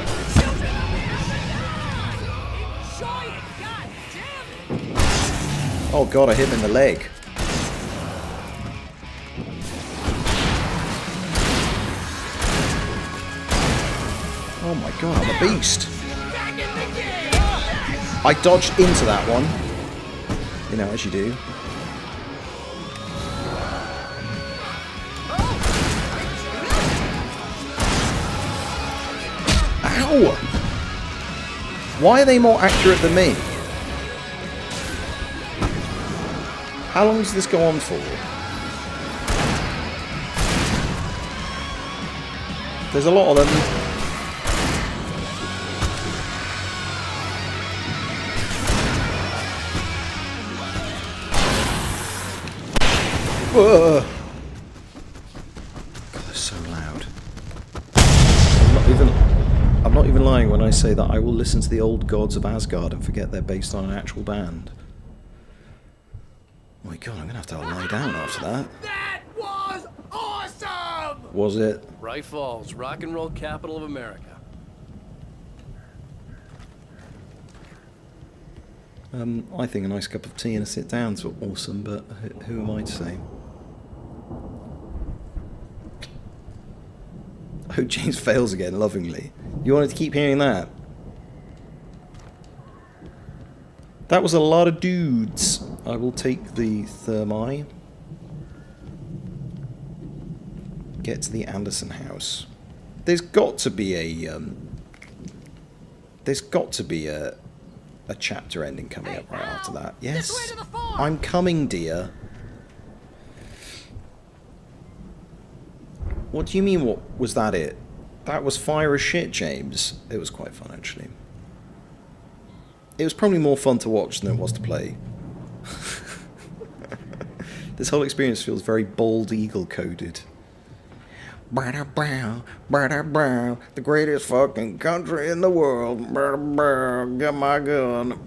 Oh god, I hit him in the leg. Oh my god, I'm a beast. I dodged into that one. You know, as you do. Ow! Why are they more accurate than me? How long does this go on for? There's a lot of them. Whoa. God, they're so loud. I'm not even lying when I say that I will listen to the old gods of Asgard and forget they're based on an actual band. Oh my god, I'm gonna have to lie down after that. That was awesome! Was it? Bright Falls, rock and roll capital of America. I think a nice cup of tea and a sit down's awesome, but who am I to say? Oh, James fails again, lovingly. You wanted to keep hearing that? That was a lot of dudes. I will take the thermi. Get to the Anderson house. There's got to be a a chapter ending coming up right after that. Yes, This way to the farm. I'm coming, dear. What do you mean? What was that? It? That was fire as shit, James. It was quite fun, actually. It was probably more fun to watch than it was to play. This whole experience feels very Bald Eagle coded. The greatest fucking country in the world. Get my gun.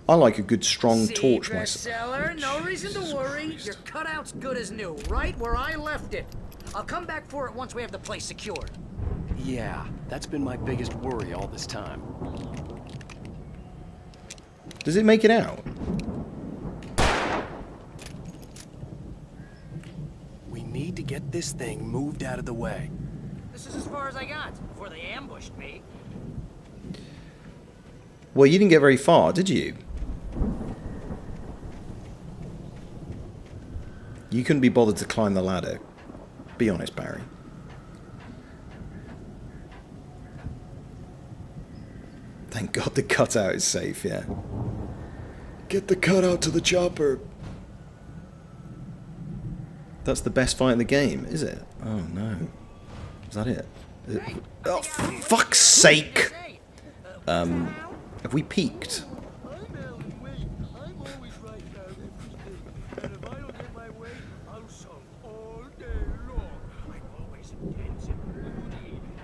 I like a good strong torch myself. Bestseller, no reason to worry. Your cutout's good as new, right where I left it. I'll come back for it once we have the place secured. Yeah, that's been my biggest worry all this time. Does it make it out? We need to get this thing moved out of the way. This is as far as I got before they ambushed me. Well, you didn't get very far, did you? You couldn't be bothered to climb the ladder. Be honest, Barry. Thank God the cutout is safe, yeah. Get the cutout to the chopper. That's the best fight in the game, is it? Oh no. Is that it? Oh, for fuck's sake! Have we peaked?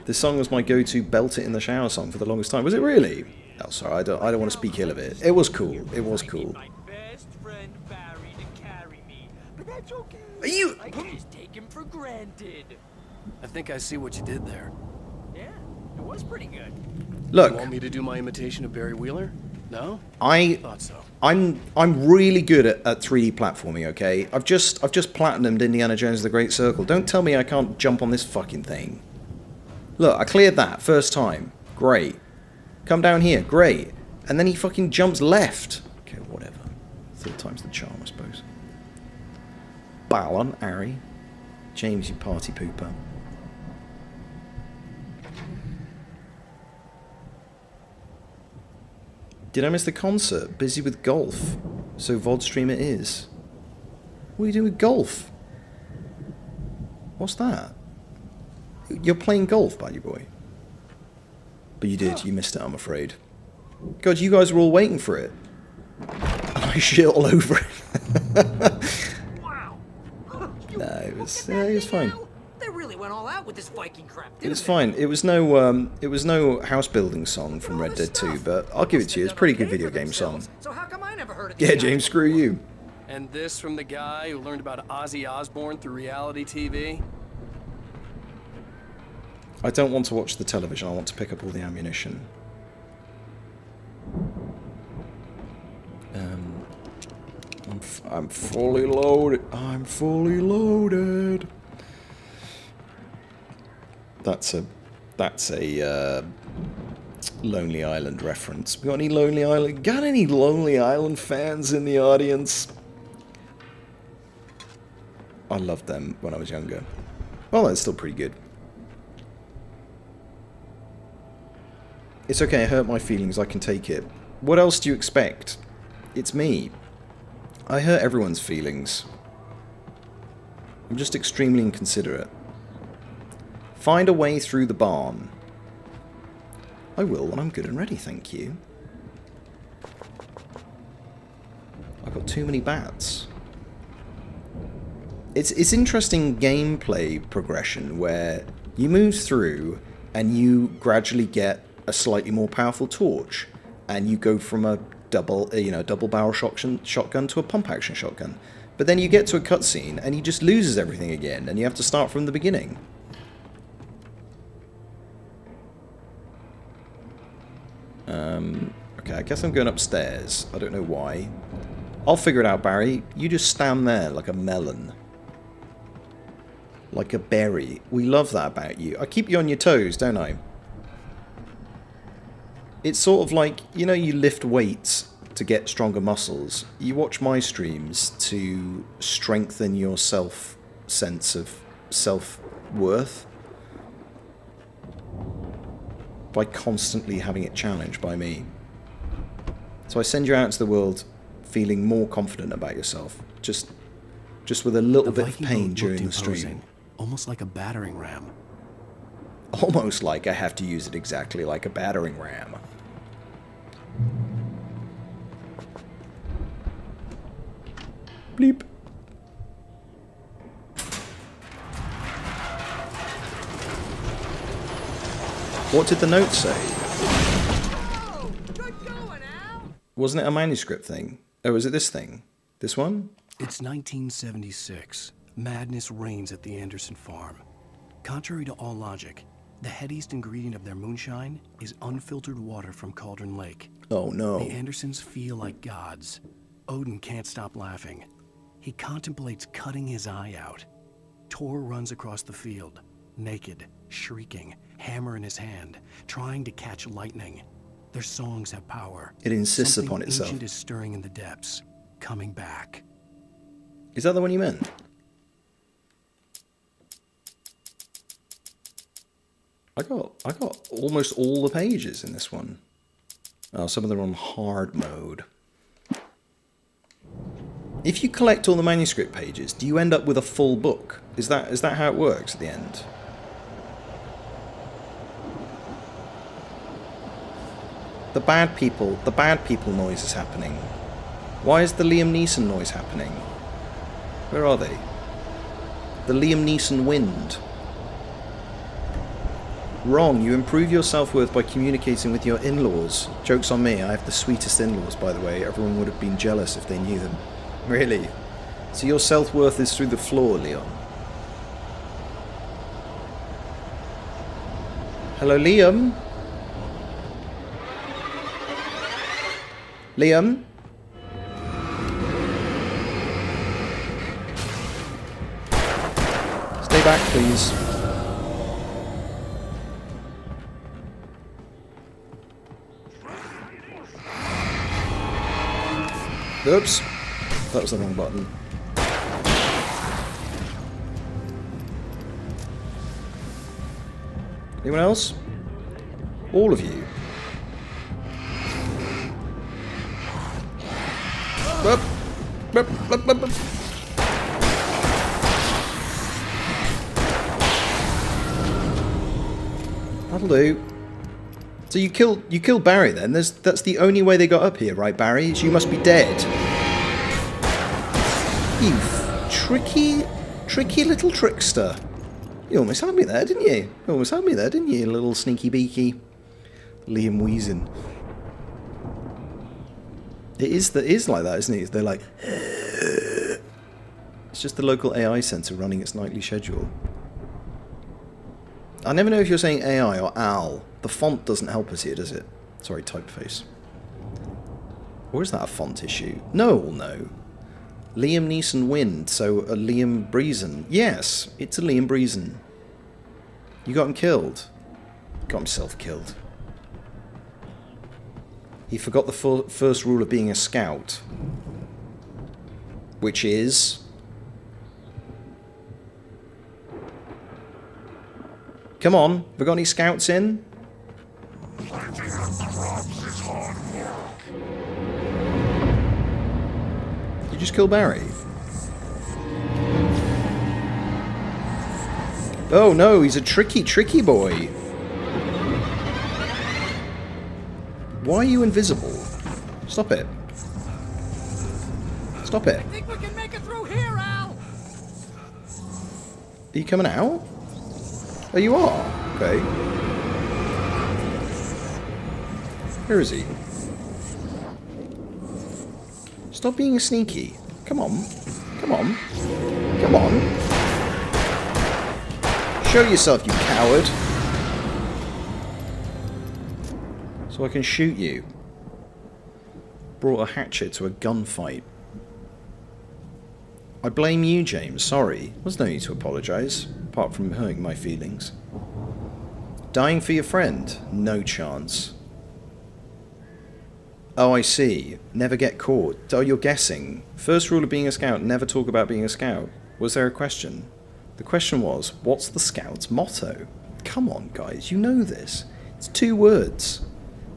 This song was my go-to belt it in the shower song for the longest time. Was it really? Oh, sorry, I don't want to speak ill of it. It was cool. It was cool. My best friend Barry to carry me, but that's okay. Are you? I can just take him for granted. I think I see what you did there. Yeah, it was pretty good. Look, You want me to do my imitation of Barry Wheeler? No? I Thought so. I'm really good at 3D platforming, okay? I've just platinumed Indiana Jones and the Great Circle. Don't tell me I can't jump on this fucking thing. Look, I cleared that first time. Great. Come down here. Great. And then he fucking jumps left. Okay, whatever. Third time's the charm, I suppose. Ballon, Harry. James, you party pooper. Did I miss the concert? Busy with golf. So VOD stream it is. What are you doing with golf? What's that? You're playing golf, buddy boy. But you did. You missed it, I'm afraid. God, you guys were all waiting for it. And I shit all over it. Wow. No, it was fine. They really went all out with this Viking crap, didn't It was they? fine. It was no house building song from Red Dead 2, but I'll give it to you. It's a pretty good video game song. So how come I never heard it? Yeah, James, screw you. And this from the guy who learned about Ozzy Osbourne through reality TV? I don't want to watch the television. I want to pick up all the ammunition. I'm fully loaded. I'm fully loaded. That's a Lonely Island reference. We got any Lonely Island? Got any Lonely Island fans in the audience? I loved them when I was younger. Well, that's still pretty good. It's okay, I hurt my feelings, I can take it. What else do you expect? It's me. I hurt everyone's feelings. I'm just extremely inconsiderate. Find a way through the barn. I will when I'm good and ready, thank you. I've got too many bats. It's interesting gameplay progression where you move through and you gradually get a slightly more powerful torch, and you go from a double barrel shotgun to a pump action shotgun. But then you get to a cutscene and he just loses everything again, and you have to start from the beginning. Okay, I guess I'm going upstairs. I don't know why. I'll figure it out, Barry. You just stand there like a melon. Like a berry. We love that about you. I keep you on your toes, don't I? It's sort of like, you know, you lift weights to get stronger muscles. You watch my streams to strengthen your sense of self-worth by constantly having it challenged by me. So I send you out into the world feeling more confident about yourself, just with a little bit of pain during the stream. Almost like a battering ram. Almost like I have to use it exactly like a battering ram. Bleep. What did the note say? Wasn't it a manuscript thing? Oh, was it this thing? This one? It's 1976. Madness reigns at the Anderson farm. Contrary to all logic, the headiest ingredient of their moonshine is unfiltered water from Cauldron Lake. Oh no. The Andersons feel like gods. Odin can't stop laughing. He contemplates cutting his eye out. Tor runs across the field, naked, shrieking, hammer in his hand, trying to catch lightning. Their songs have power. It insists Something upon itself. ancient is stirring in the depths, coming back. Is that the one you meant? I got almost all the pages in this one. Oh, some of them are on hard mode. If you collect all the manuscript pages, do you end up with a full book? Is that how it works at the end? The bad people noise is happening. Why is the Liam Neeson noise happening? Where are they? The Liam Neeson wind. Wrong, you improve your self-worth by communicating with your in-laws. Joke's on me, I have the sweetest in-laws, by the way. Everyone would have been jealous if they knew them. Really? So your self-worth is through the floor, Leon? Hello, Liam? Liam? Stay back, please. Oops. That was the wrong button. Anyone else? All of you. Bup. Bup, bup, bup, bup. That'll do. So you killed Barry then? That's the only way they got up here, right, Barry? So you must be dead. You tricky little trickster. You almost had me there, didn't you? You almost had me there, didn't you, little sneaky beaky Liam Weason? It is like that, isn't it? They're like... It's just the local AI centre running its nightly schedule. I never know if you're saying AI or AL. The font doesn't help us here, does it? Sorry, typeface. Or is that a font issue? No, no. Liam Neeson win, so a Liam Breezen. Yes, it's a Liam Breezen. You got him killed. Got himself killed. He forgot the first rule of being a scout. Which is... Come on, have we got any scouts in? You just kill Barry? Oh no, he's a tricky boy. Why are you invisible? Stop it. Stop it. I think we can make it through here, Al! Are you coming out? Oh, you are? Okay. Where is he? Stop being sneaky. Come on. Come on. Come on. Show yourself, you coward. So I can shoot you. Brought a hatchet to a gunfight. I blame you, James. Sorry. There's no need to apologise, apart from hurting my feelings. Dying for your friend? No chance. Oh, I see. Never get caught. Oh, you're guessing. First rule of being a scout, never talk about being a scout. Was there a question? The question was, what's the scout's motto? Come on, guys, you know this. It's 2 words.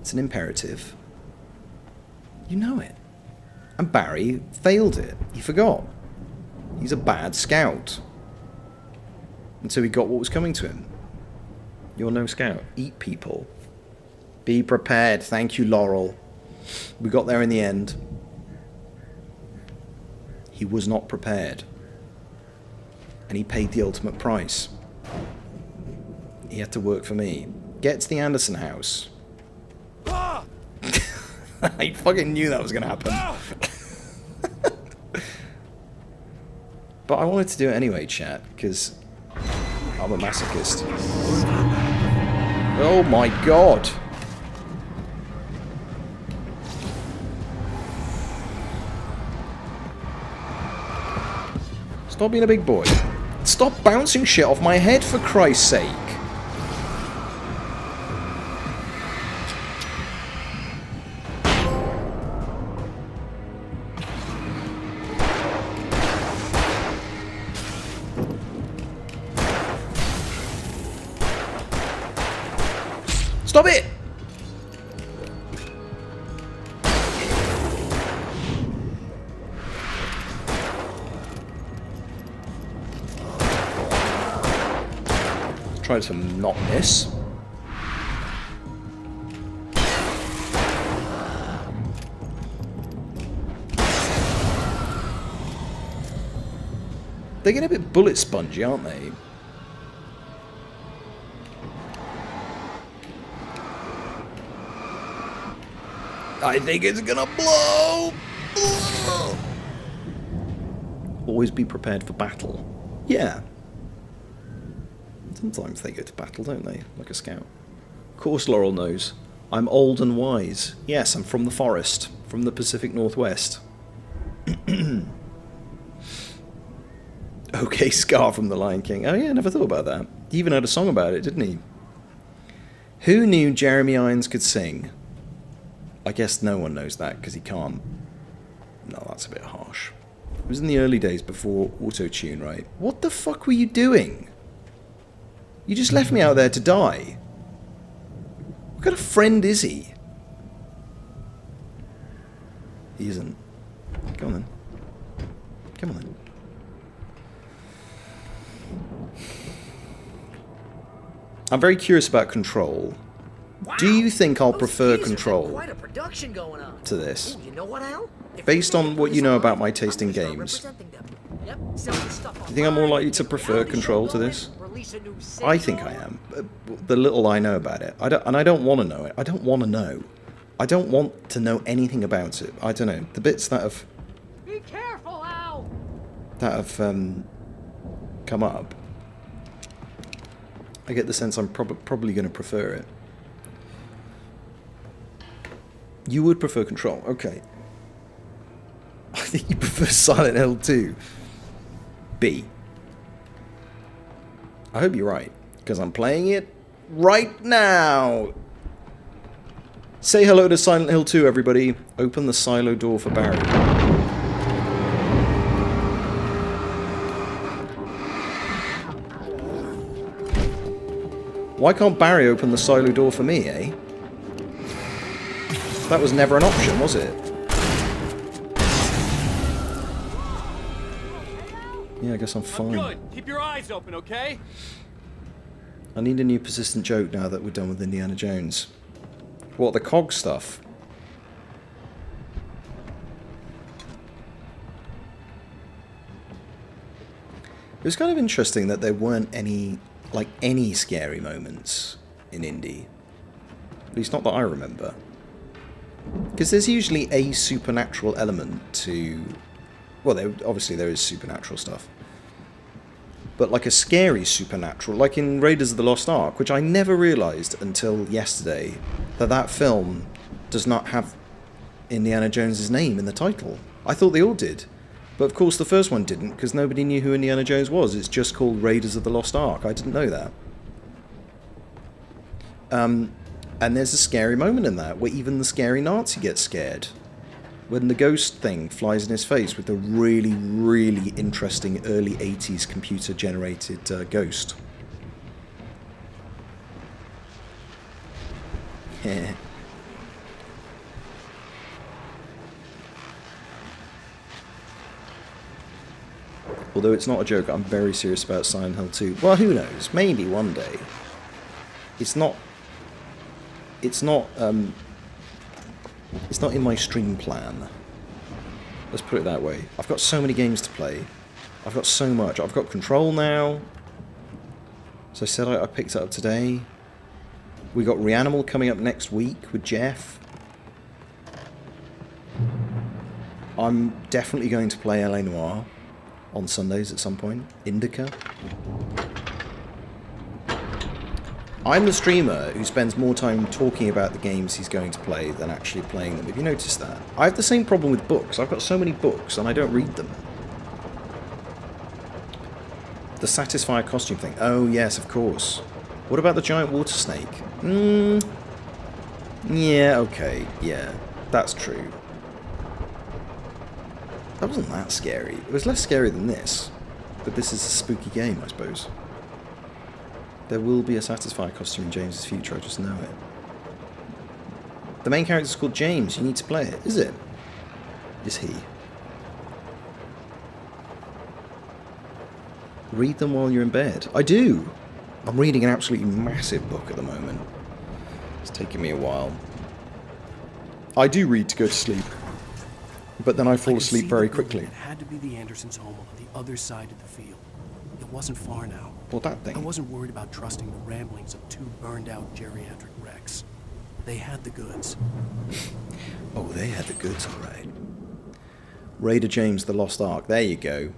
It's an imperative. You know it. And Barry failed it. He forgot. He's a bad scout. Until he got what was coming to him. You're no scout. Eat people. Be prepared. Thank you, Laurel. We got there in the end. He was not prepared. And he paid the ultimate price. He had to work for me. Get to the Anderson house. I fucking knew that was going to happen. But I wanted to do it anyway, chat, because I'm a masochist. Oh my god! Stop being a big boy. Stop bouncing shit off my head, for Christ's sake! Stop it! Try to not miss. They get a bit bullet spongy, aren't they? I think it's gonna blow! Always be prepared for battle. Yeah. Sometimes they go to battle, don't they? Like a scout. Of course Laurel knows. I'm old and wise. Yes, I'm from the forest. From the Pacific Northwest. Okay, Scar from The Lion King. Oh yeah, never thought about that. He even had a song about it, didn't he? Who knew Jeremy Irons could sing? I guess no one knows that, because he can't. No, that's a bit harsh. It was in the early days before auto-tune, right? What the fuck were you doing? You just left me out there to die. What kind of friend is he? He isn't. Come on then. Come on then. I'm very curious about Control. Wow. Do you think I'll Those prefer teasers have Control quite a production going on. to this? Ooh, you know what, Al? If Based we on make it what through you know this about my month, taste in I'm gonna start games. representing them. Yep, sell this stuff You think I'm more online, likely to prefer reality Control show to going, this? release a new I think I single. am. The little I know about it. I don't want to know it. I don't want to know. I don't want to know anything about it. I don't know. The bits that have Be careful, Al! come up, I get the sense I'm probably going to prefer it. You would prefer Control, okay. I think you prefer for Silent Hill 2? B. I hope you're right, because I'm playing it right now. Say hello to Silent Hill 2, everybody. Open the silo door for Barry. Why can't Barry open the silo door for me, eh? That was never an option, was it? Yeah, I guess I'm fine. Good. Keep your eyes open, okay? I need a new persistent joke now that we're done with Indiana Jones. What, the cog stuff? It was kind of interesting that there weren't any scary moments in Indy. At least not that I remember. Because there's usually a supernatural element to... Well, obviously there is supernatural stuff. But like a scary supernatural, like in Raiders of the Lost Ark, which I never realised until yesterday, that film does not have Indiana Jones' name in the title. I thought they all did. But of course the first one didn't, because nobody knew who Indiana Jones was. It's just called Raiders of the Lost Ark. I didn't know that. And there's a scary moment in that, where even the scary Nazi gets scared. When the ghost thing flies in his face with the really, really interesting early 80s computer-generated ghost. Yeah. Although it's not a joke, I'm very serious about Silent Hill 2. Well, who knows? Maybe one day. It's not in my stream plan. Let's put it that way. I've got so many games to play. I've got so much. I've got Control now. As I said, I picked it up today. We got Reanimal coming up next week with Jeff. I'm definitely going to play L.A. Noire on Sundays at some point. Indica. I'm the streamer who spends more time talking about the games he's going to play than actually playing them. Have you noticed that? I have the same problem with books. I've got so many books and I don't read them. The Satisfyer costume thing. Oh, yes, of course. What about the giant water snake? Yeah, okay. Yeah, that's true. That wasn't that scary. It was less scary than this. But this is a spooky game, I suppose. There will be a Satisfyer costume in James's future, I just know it. The main character is called James, you need to play it. Is it? Is he? Read them while you're in bed. I do! I'm reading an absolutely massive book at the moment. It's taking me a while. I do read to go to sleep. But then I fall asleep very quickly. It had to be the Andersons' home on the other side of the field. It wasn't far now. Well, that thing. I wasn't worried about trusting the ramblings of two burned-out geriatric wrecks. They had the goods. Oh, they had the goods, all right. Raider James, The Lost Ark. There you go.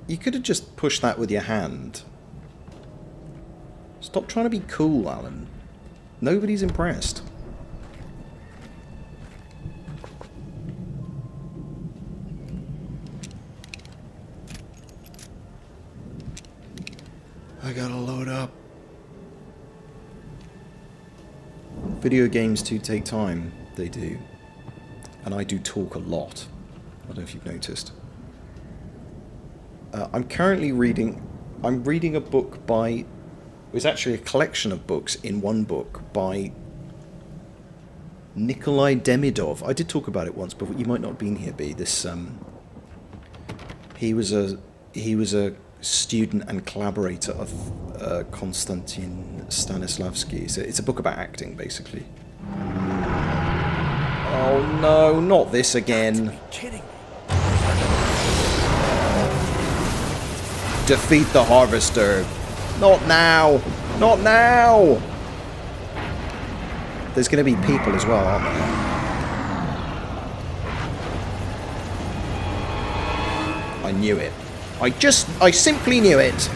You could have just pushed that with your hand. Stop trying to be cool, Alan. Nobody's impressed. I gotta load up. Video games do take time. They do. And I do talk a lot. I don't know if you've noticed. I'm currently reading... I'm reading a book by... It was actually a collection of books in one book by Nikolai Demidov. I did talk about it once, but you might not have been here, B. This, he was a student and collaborator of Konstantin Stanislavski. So it's a book about acting, basically. Oh no, not this again. Are you kidding me? Defeat the Harvester. Not now. Not now. There's going to be people as well, aren't there? I knew it. I simply knew it.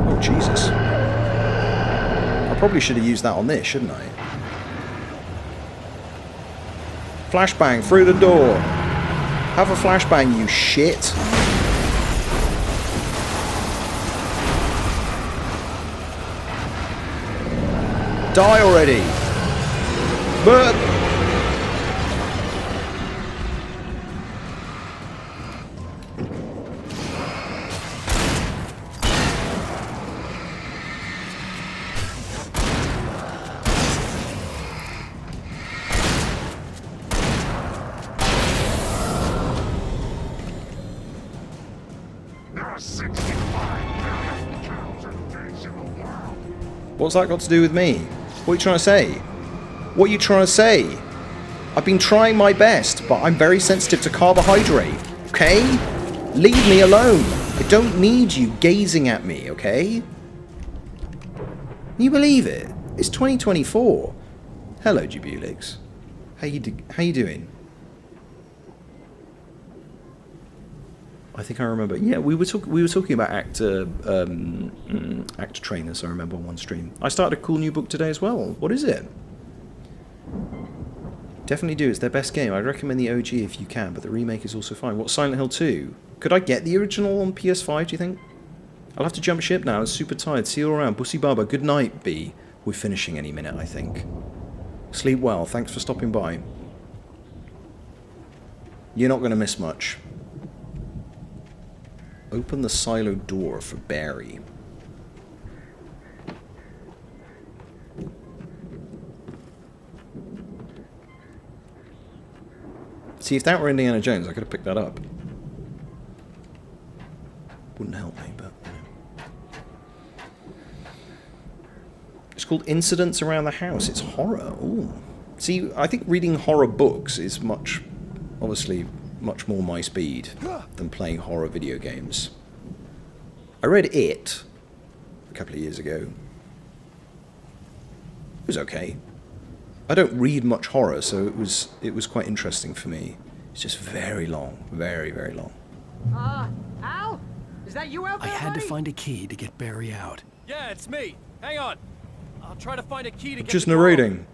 Oh, Jesus. I probably should have used that on this, shouldn't I? Flashbang through the door. Have a flashbang, you shit. Die already. But what's that got to do with me? What are you trying to say? What are you trying to say? I've been trying my best, but I'm very sensitive to carbohydrate, okay? Leave me alone. I don't need you gazing at me, okay? Can you believe it? It's 2024. Hello, JMBeau. How you doing? I think I remember. Yeah, we were talking about actor trainers. I remember on one stream. I started a cool new book today as well. What is it? Definitely do. It's their best game. I'd recommend the OG if you can, but the remake is also fine. What, Silent Hill 2? Could I get the original on PS5? Do you think? I'll have to jump ship now. I'm super tired. See you all around. Bussy Baba. Good night, B. We're finishing any minute, I think. Sleep well. Thanks for stopping by. You're not going to miss much. Open the silo door for Barry. See, if that were Indiana Jones, I could have picked that up. Wouldn't help me, but... It's called Incidents Around the House. It's horror. Ooh. See, I think reading horror books is obviously much more my speed than playing horror video games. I read It a couple of years ago. It was okay. I don't read much horror, so it was quite interesting for me. It's just very long, very, very long. Al? Is that you out I there, had to buddy? find a key to get Barry out. Yeah, it's me. Hang on. I'll try to find a key to get Just the door narrating.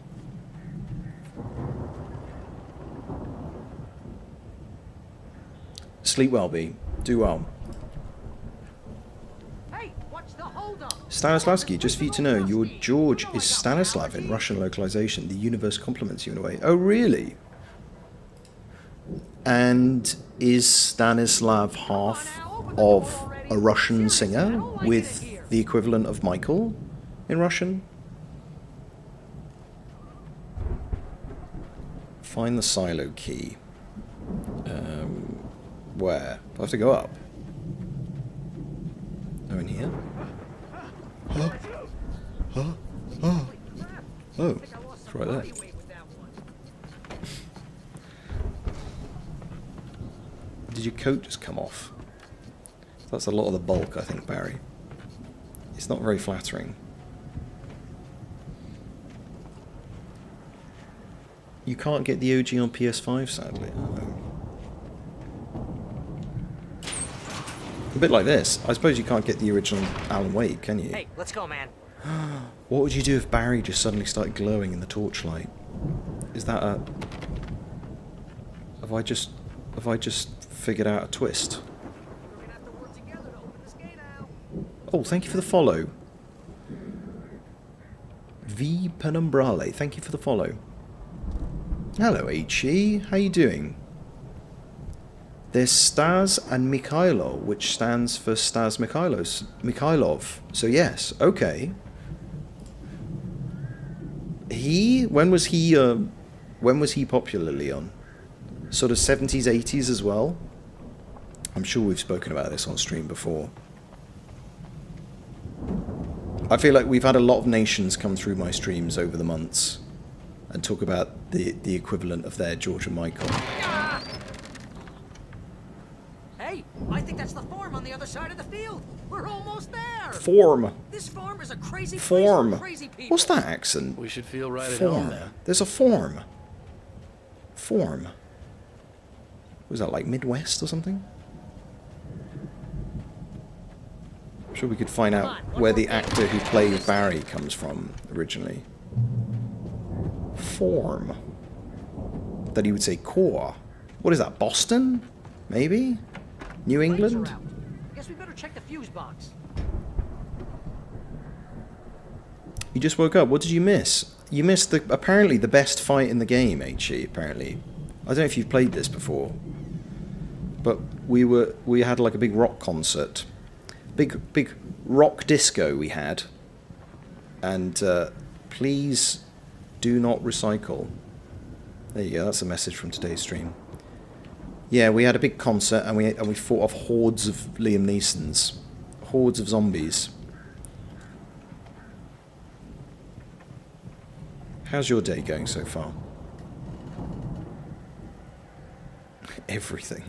Sleep well, B. Do well. Hey, what's the holdup? Stanislavski, just for you to know, your George is Stanislav in Russian localization. The universe compliments you in a way. Oh, really? And is Stanislav half of a Russian singer with the equivalent of Michael in Russian? Find the silo key. Where? Do I have to go up? Oh, in here? Huh? Huh? Oh. Oh, it's right there. Did your coat just come off? That's a lot of the bulk, I think, Barry. It's not very flattering. You can't get the OG on PS5, sadly. Oh. A bit like this. I suppose you can't get the original Alan Wake, can you? Hey, let's go, man. What would you do if Barry just suddenly started glowing in the torchlight? Is that a... Have I just figured out a twist? We're gonna have to work together to open this gate, Al. Oh, thank you for the follow. V Penumbrale, thank you for the follow. Hello, H.E. How you doing? There's Stas and Mikhailo, which stands for Stas Mikhailov. So yes, okay. When was he popularly on? Sort of 70s, 80s as well? I'm sure we've spoken about this on stream before. I feel like we've had a lot of nations come through my streams over the months and talk about the equivalent of their George and Michael. Hey, I think that's the farm on the other side of the field. We're almost there. Form. This farm is a crazy place Form. for crazy people. What's that accent? We should feel right at home Form. there. There's a form. Form. Was that like Midwest or something? I'm sure we could find out where the actor who played Barry comes from originally. Form. that he would say core. What is that, Boston? Maybe? New England? Lights are out. Guess we better check the fuse box. You just woke up. What did you miss? You missed apparently the best fight in the game, HE, apparently. I don't know if you've played this before. But we had like a big rock concert. Big rock disco we had. And please do not recycle. There you go, that's a message from today's stream. Yeah, we had a big concert and we fought off hordes of Liam Neesons. Hordes of zombies. How's your day going so far? Everything.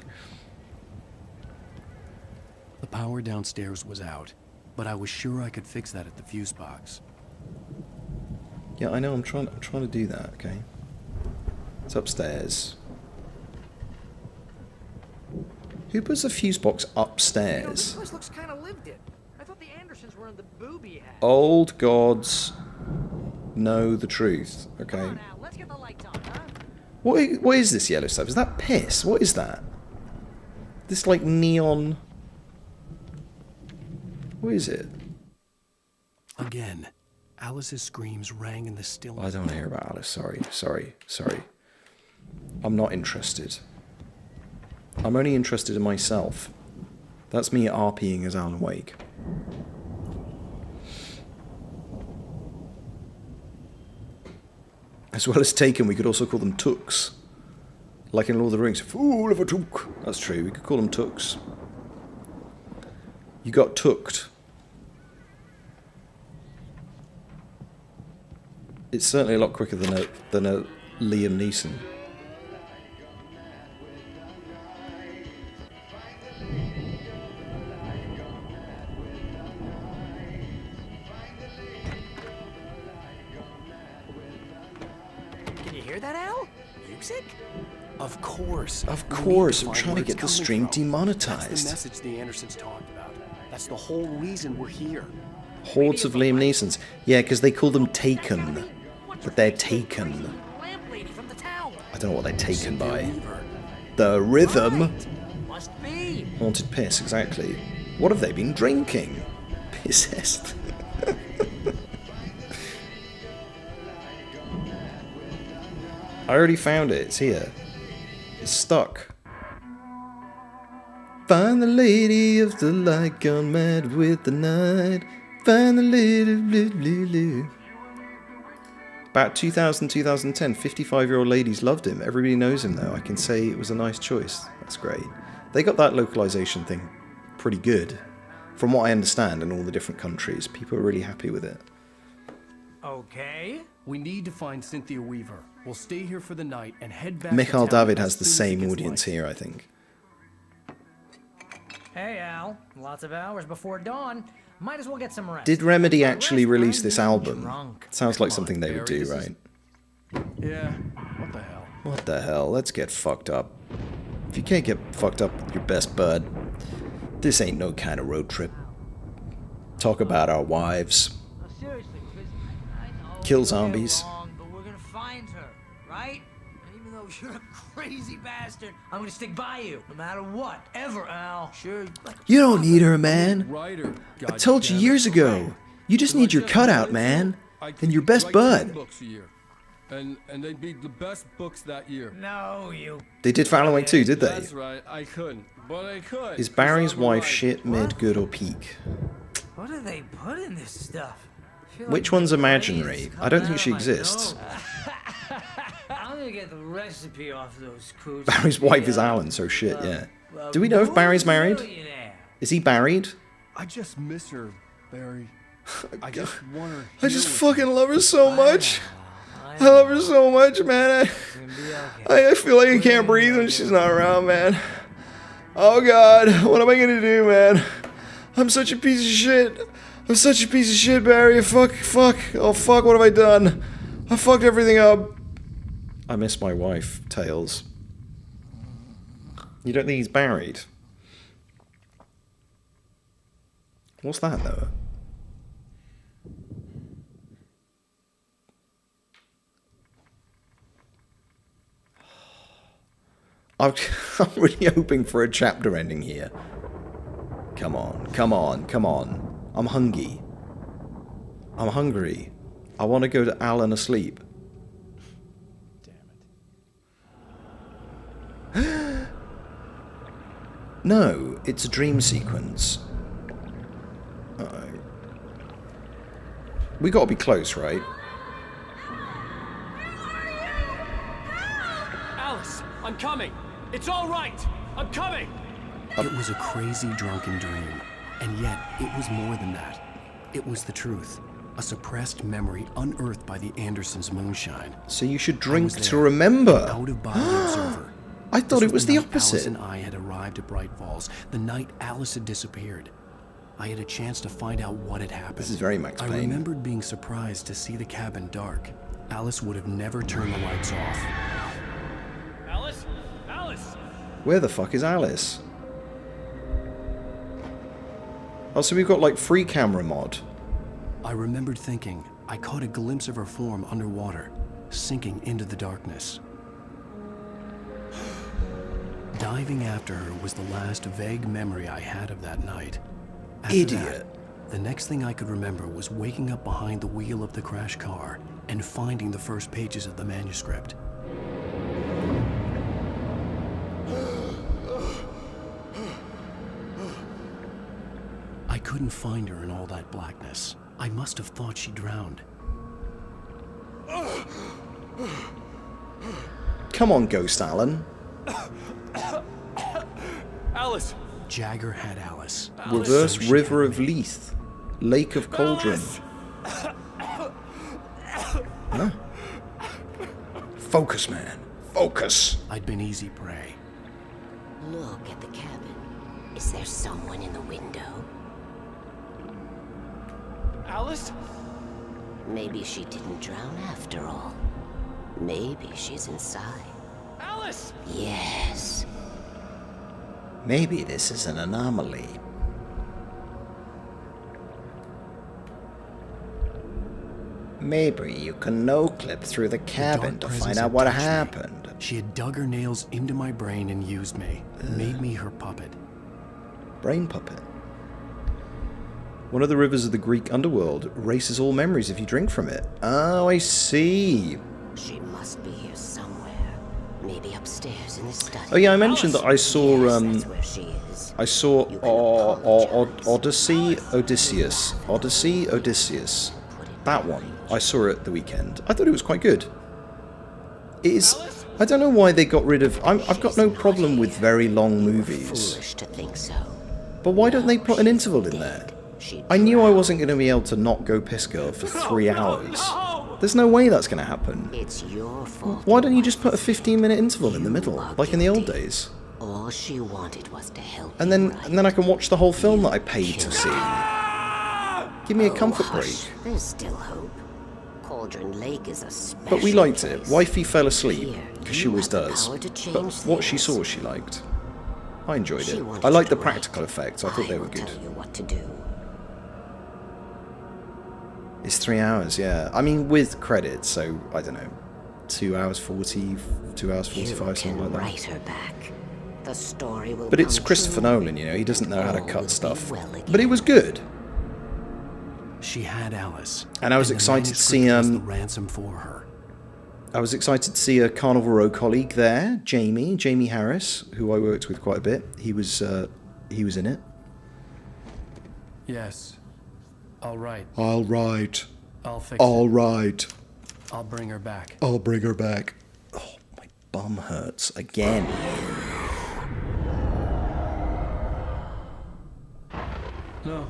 The power downstairs was out, but I was sure I could fix that at the fuse box. Yeah, I know. I'm trying to do that. Okay. It's upstairs. Who puts a fuse box upstairs? This place looks kind of lived in. I thought the Andersons were in the booby hat. Old gods know the truth. Okay. Come on now, let's get the lights on, huh? What is this yellow stuff? Is that piss? What is that? This like neon. What is it? Again, Alice's screams rang in the stillness. I don't want to hear about Alice. Sorry. I'm not interested. I'm only interested in myself. That's me RPing as Alan Wake. As well as Taken, we could also call them Tooks. Like in Lord of the Rings. Fool of a Took. That's true, we could call them Tooks. You got tooked. It's certainly a lot quicker than a Liam Neeson. Can you hear that, Al? Music? Of course. Of We need course, I'm find trying where to it's get the coming stream from. demonetized. That's the message the Andersons talked about. That's the whole reason we're here. Hordes of Liam Neesons. Yeah, because they call them Taken. But they're taken. Lamp lady from the town. I don't know what they're taken Cynthia by. Weaver. The rhythm. Right. Must be. Haunted piss, exactly. What have they been drinking? Pissest. I already found it. It's here. It's stuck. Find the lady of the light, gone mad with the night. Find the lady, blue, blue, blue. About 2000, 2010, 55-year-old ladies loved him. Everybody knows him though. I can say it was a nice choice. That's great. They got that localization thing pretty good. From what I understand in all the different countries, people are really happy with it. Okay. We need to find Cynthia Weaver. We'll stay here for the night and head back Mikhail to town David as has the soon as it same gets audience light. here, I think. Hey, Al. Lots of hours before dawn. Might as well get some rest. Did Remedy By actually rest, release I'm this getting album? drunk. Sounds like Come something on, they would Barry, do, this is- right? Yeah, what the hell? What the hell? Let's get fucked up. If you can't get fucked up with your best bud, this ain't no kind of road trip. Talk about our wives. No, seriously, Chris, I know Kill you're zombies. wrong, but we're gonna find her, right? And even though you're a crazy bastard, I'm gonna stick by you, no matter what, ever, Al. Sure. You don't need her, man. Writer. I told you years ago. You just need your cutout, man. And your best bud. Books a year. And they'd be the best books that year. No, you. They did for Alan Wake too, did they? That's right. I couldn't, but I could. Is Barry's 'cause I'm a wife writer. shit, mid, good, or peak? What do they put in this stuff? I feel Which like one's the imaginary? brain's I don't think coming she out of my exists. nose. I'm gonna get the recipe off those coots. Barry's wife is Alan, so shit, yeah. Do we know if Barry's married? Millionaire. Is he married? I just miss her, Barry. I just want her. I just here with fucking love her so much. I I love her so much, man. It's gonna be okay. I feel like I can't breathe when she's not around, man. Oh god, what am I gonna do, man? I'm such a piece of shit. I'm such a piece of shit, Barry. Fuck. Oh fuck, what have I done? I fucked everything up. I miss my wife, Tails. You don't think he's married? What's that, though? I'm really hoping for a chapter ending here. Come on, come on, come on. I'm hungry. I'm hungry. I want to go to Alan asleep. Damn it. No, it's a dream sequence. Uh-oh. We gotta be close, right? Alice, I'm coming. It's all right. I'm coming. It was a crazy drunken dream, and yet it was more than that. It was the truth. A suppressed memory unearthed by the Andersons' moonshine. So you should I drink was to there, remember. an out-of-body observer. I thought This it was the night opposite. Alice and I had arrived at Bright Falls, the night Alice had disappeared. I had a chance to find out what had happened. This is very Max I Payne. remembered being surprised to see the cabin dark. Alice would have never turned the lights off. Alice? Alice! Where the fuck is Alice? Oh, so we've got like free camera mod. I remembered thinking I caught a glimpse of her form underwater, sinking into the darkness. Diving after her was the last vague memory I had of that night. After Idiot. that, the next thing I could remember was waking up behind the wheel of the crashed car and finding the first pages of the manuscript. I couldn't find her in all that blackness. I must have thought she drowned. Come on, Ghost Alan. Alice! Jagger had Alice. Reverse So she River had of me. Leith. Lake of Cauldron. Huh? Focus, man. Focus. I'd been easy prey. Look at the cabin. Is there someone in the window? Alice? Maybe she didn't drown after all. Maybe she's inside. Alice! Yes. Maybe this is an anomaly. Maybe you can no-clip through the cabin to dark find presence out had what touched me. happened. She had dug her nails into my brain and used me. Made me her puppet. Brain puppet. One of the rivers of the Greek underworld erases all memories if you drink from it. Oh, I see. She must be here somewhere. Maybe upstairs in the study. Oh yeah, I mentioned that I saw Yes, that's where she is. I saw You can apologize. Odysseus. That one. I saw it the weekend. I thought it was quite good. It is. I don't know why they got rid of. I've got no problem with very long movies, Foolish to think so. but why don't they put an interval in there? She I knew I wasn't going to be able to not go piss girl for 3 hours. There's no way that's going to happen. It's your fault. Why don't you just put a 15-minute interval in the middle, are like in the old guilty. days? All she wanted was to help And you, then right? and then I can watch the whole film that I paid to see. Give me a comfort break. Hush. There's still hope. Cauldron Lake is a special But we liked it. place. Wifey fell asleep, Here, because she you always have the does. power to But change what she things. saw, she liked. I enjoyed She it. wanted I liked to the write. practical effects. I thought they were will good. tell you what to do. It's 3 hours, yeah. I mean, with credits, so I don't know, 2 hours 40, 2 hours 45, You something can like that. write her back. The story will But it's come Christopher true. Nolan, you know. He doesn't know how to All will cut be stuff. well But it was good. She had Alice. And I was the excited to see, manuscript was the ransom for her. I was excited to see a Carnival Row colleague there, Jamie Harris, who I worked with quite a bit. He was in it. Yes. All right. All right. I'll fix All it. right. I'll bring her back. I'll bring her back. Oh, my bum hurts again. No.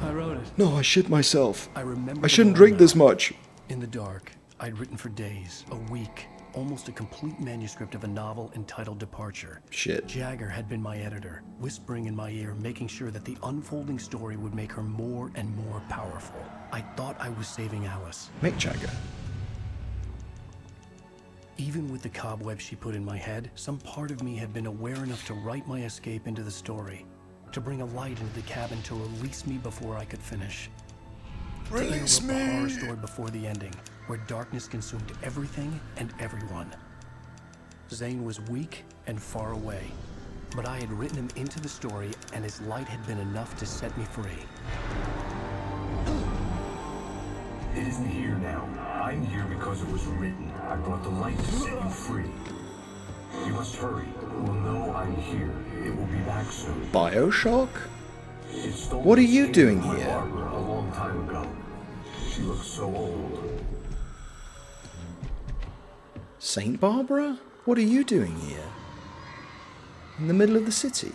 I wrote it. No, I shit myself. I remember I the shouldn't whole drink this night. much. In the dark, I'd written for days, a week, almost a complete manuscript of a novel entitled Departure. Shit. Jagger had been my editor, whispering in my ear, making sure that the unfolding story would make her more and more powerful. I thought I was saving Alice. Mick Jagger. Even with the cobwebs she put in my head, some part of me had been aware enough to write my escape into the story, to bring a light into the cabin to release me before I could finish. Release to interrupt the horror me. story before the ending, where darkness consumed everything and everyone. Zane was weak and far away, but I had written him into the story, and his light had been enough to set me free. It isn't here now. I'm here because it was written. I brought the light to set you free. You must hurry. We'll know I'm here. It will be back soon. Bioshock? It stole What are the you skin doing of my here? Barbara a long time ago. She looks so old. Saint Barbara? What are you doing here? In the middle of the city?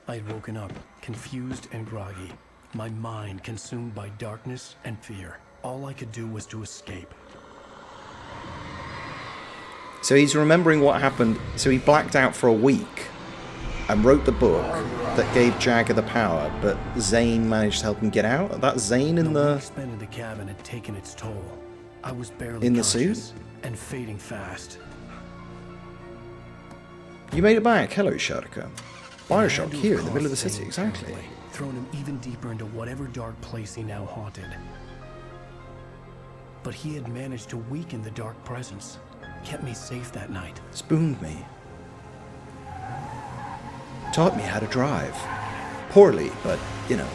I had woken up, confused and groggy, my mind consumed by darkness and fear. All I could do was to escape. So he's remembering what happened. So he blacked out for a week and wrote the book that gave Jagger the power, but Zane managed to help him get out. That's Zane in The the... week spent in the cabin had taken its toll. I was barely In the conscious suit? and fading fast. You made it back. Hello, Sharka. I had Bioshock to here have in the middle of the crossed city, Zane's exactly. pathway, thrown him even deeper into whatever dark place he now haunted. But he had managed to weaken the dark presence, kept me safe that night. Spooned me. Taught me how to drive. Poorly, but, you know,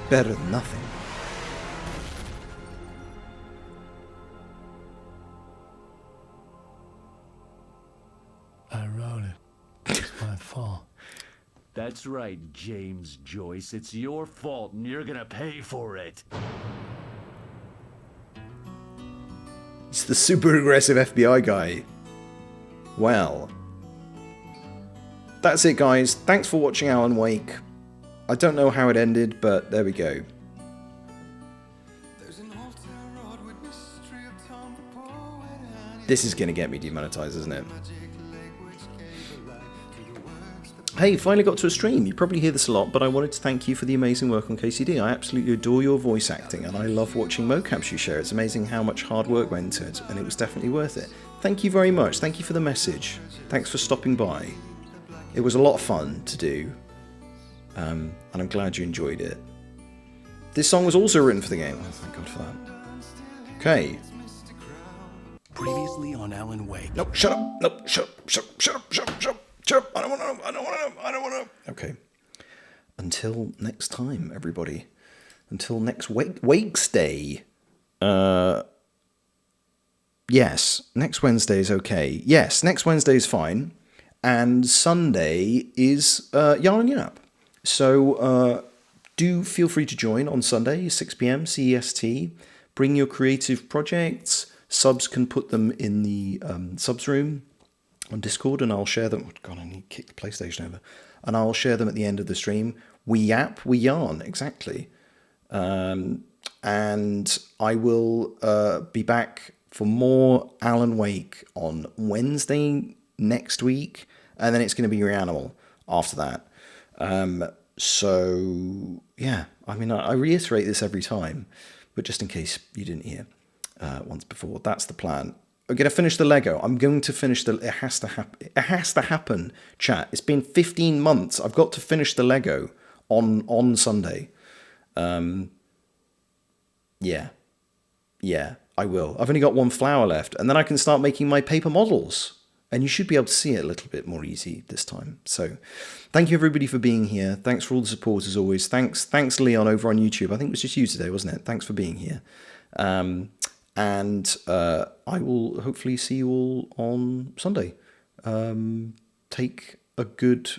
better than nothing. I wrote it. It's my fault. That's right, James Joyce. It's your fault, and you're gonna pay for it. It's the super aggressive FBI guy. Well, that's it, guys. Thanks for watching Alan Wake. I don't know how it ended, but there we go. This is going to get me demonetized, isn't it? Hey, finally got to a stream. You probably hear this a lot, but I wanted to thank you for the amazing work on KCD. I absolutely adore your voice acting, and I love watching mocaps you share. It's amazing how much hard work went into it, and it was definitely worth it. Thank you very much. Thank you for the message. Thanks for stopping by. It was a lot of fun to do, and I'm glad you enjoyed it. This song was also written for the game. Oh, thank God for that. Okay. Previously on Alan Wake. Nope, shut up. Nope, shut up, shut up, shut up, shut up, shut up. Shut up. I don't want to know. I don't want to know. I don't want to know. Okay. Until next time, everybody. Until next Wake's Day. Yes, next Wednesday is okay. Yes, next Wednesday is fine. And Sunday is Yarn and Yap. So do feel free to join on Sunday, 6 p.m. CEST. Bring your creative projects. Subs can put them in the subs room on Discord, and I'll share them. Oh God, I need to kick the PlayStation over. And I'll share them at the end of the stream. We yap, we yarn, exactly. And I will be back for more Alan Wake on Wednesday next week, and then it's going to be Reanimal after that. So, yeah, I mean, I reiterate this every time, but just in case you didn't hear once before, that's the plan. I'm going to finish the Lego. I'm going to finish the... It has to happen. It has to happen, chat. It's been 15 months. I've got to finish the Lego on Sunday. Yeah, I will. I've only got one flower left, and then I can start making my paper models. And you should be able to see it a little bit more easy this time. So thank you, everybody, for being here. Thanks for all the support, as always. Thanks, Leon, over on YouTube. I think it was just you today, wasn't it? Thanks for being here. And I will hopefully see you all on Sunday. Take a good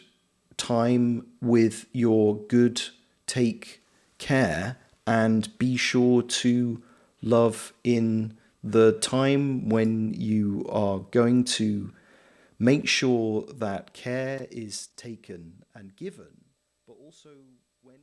time with your good. Take care, and be sure to love in the time when you are going to make sure that care is taken and given, but also when...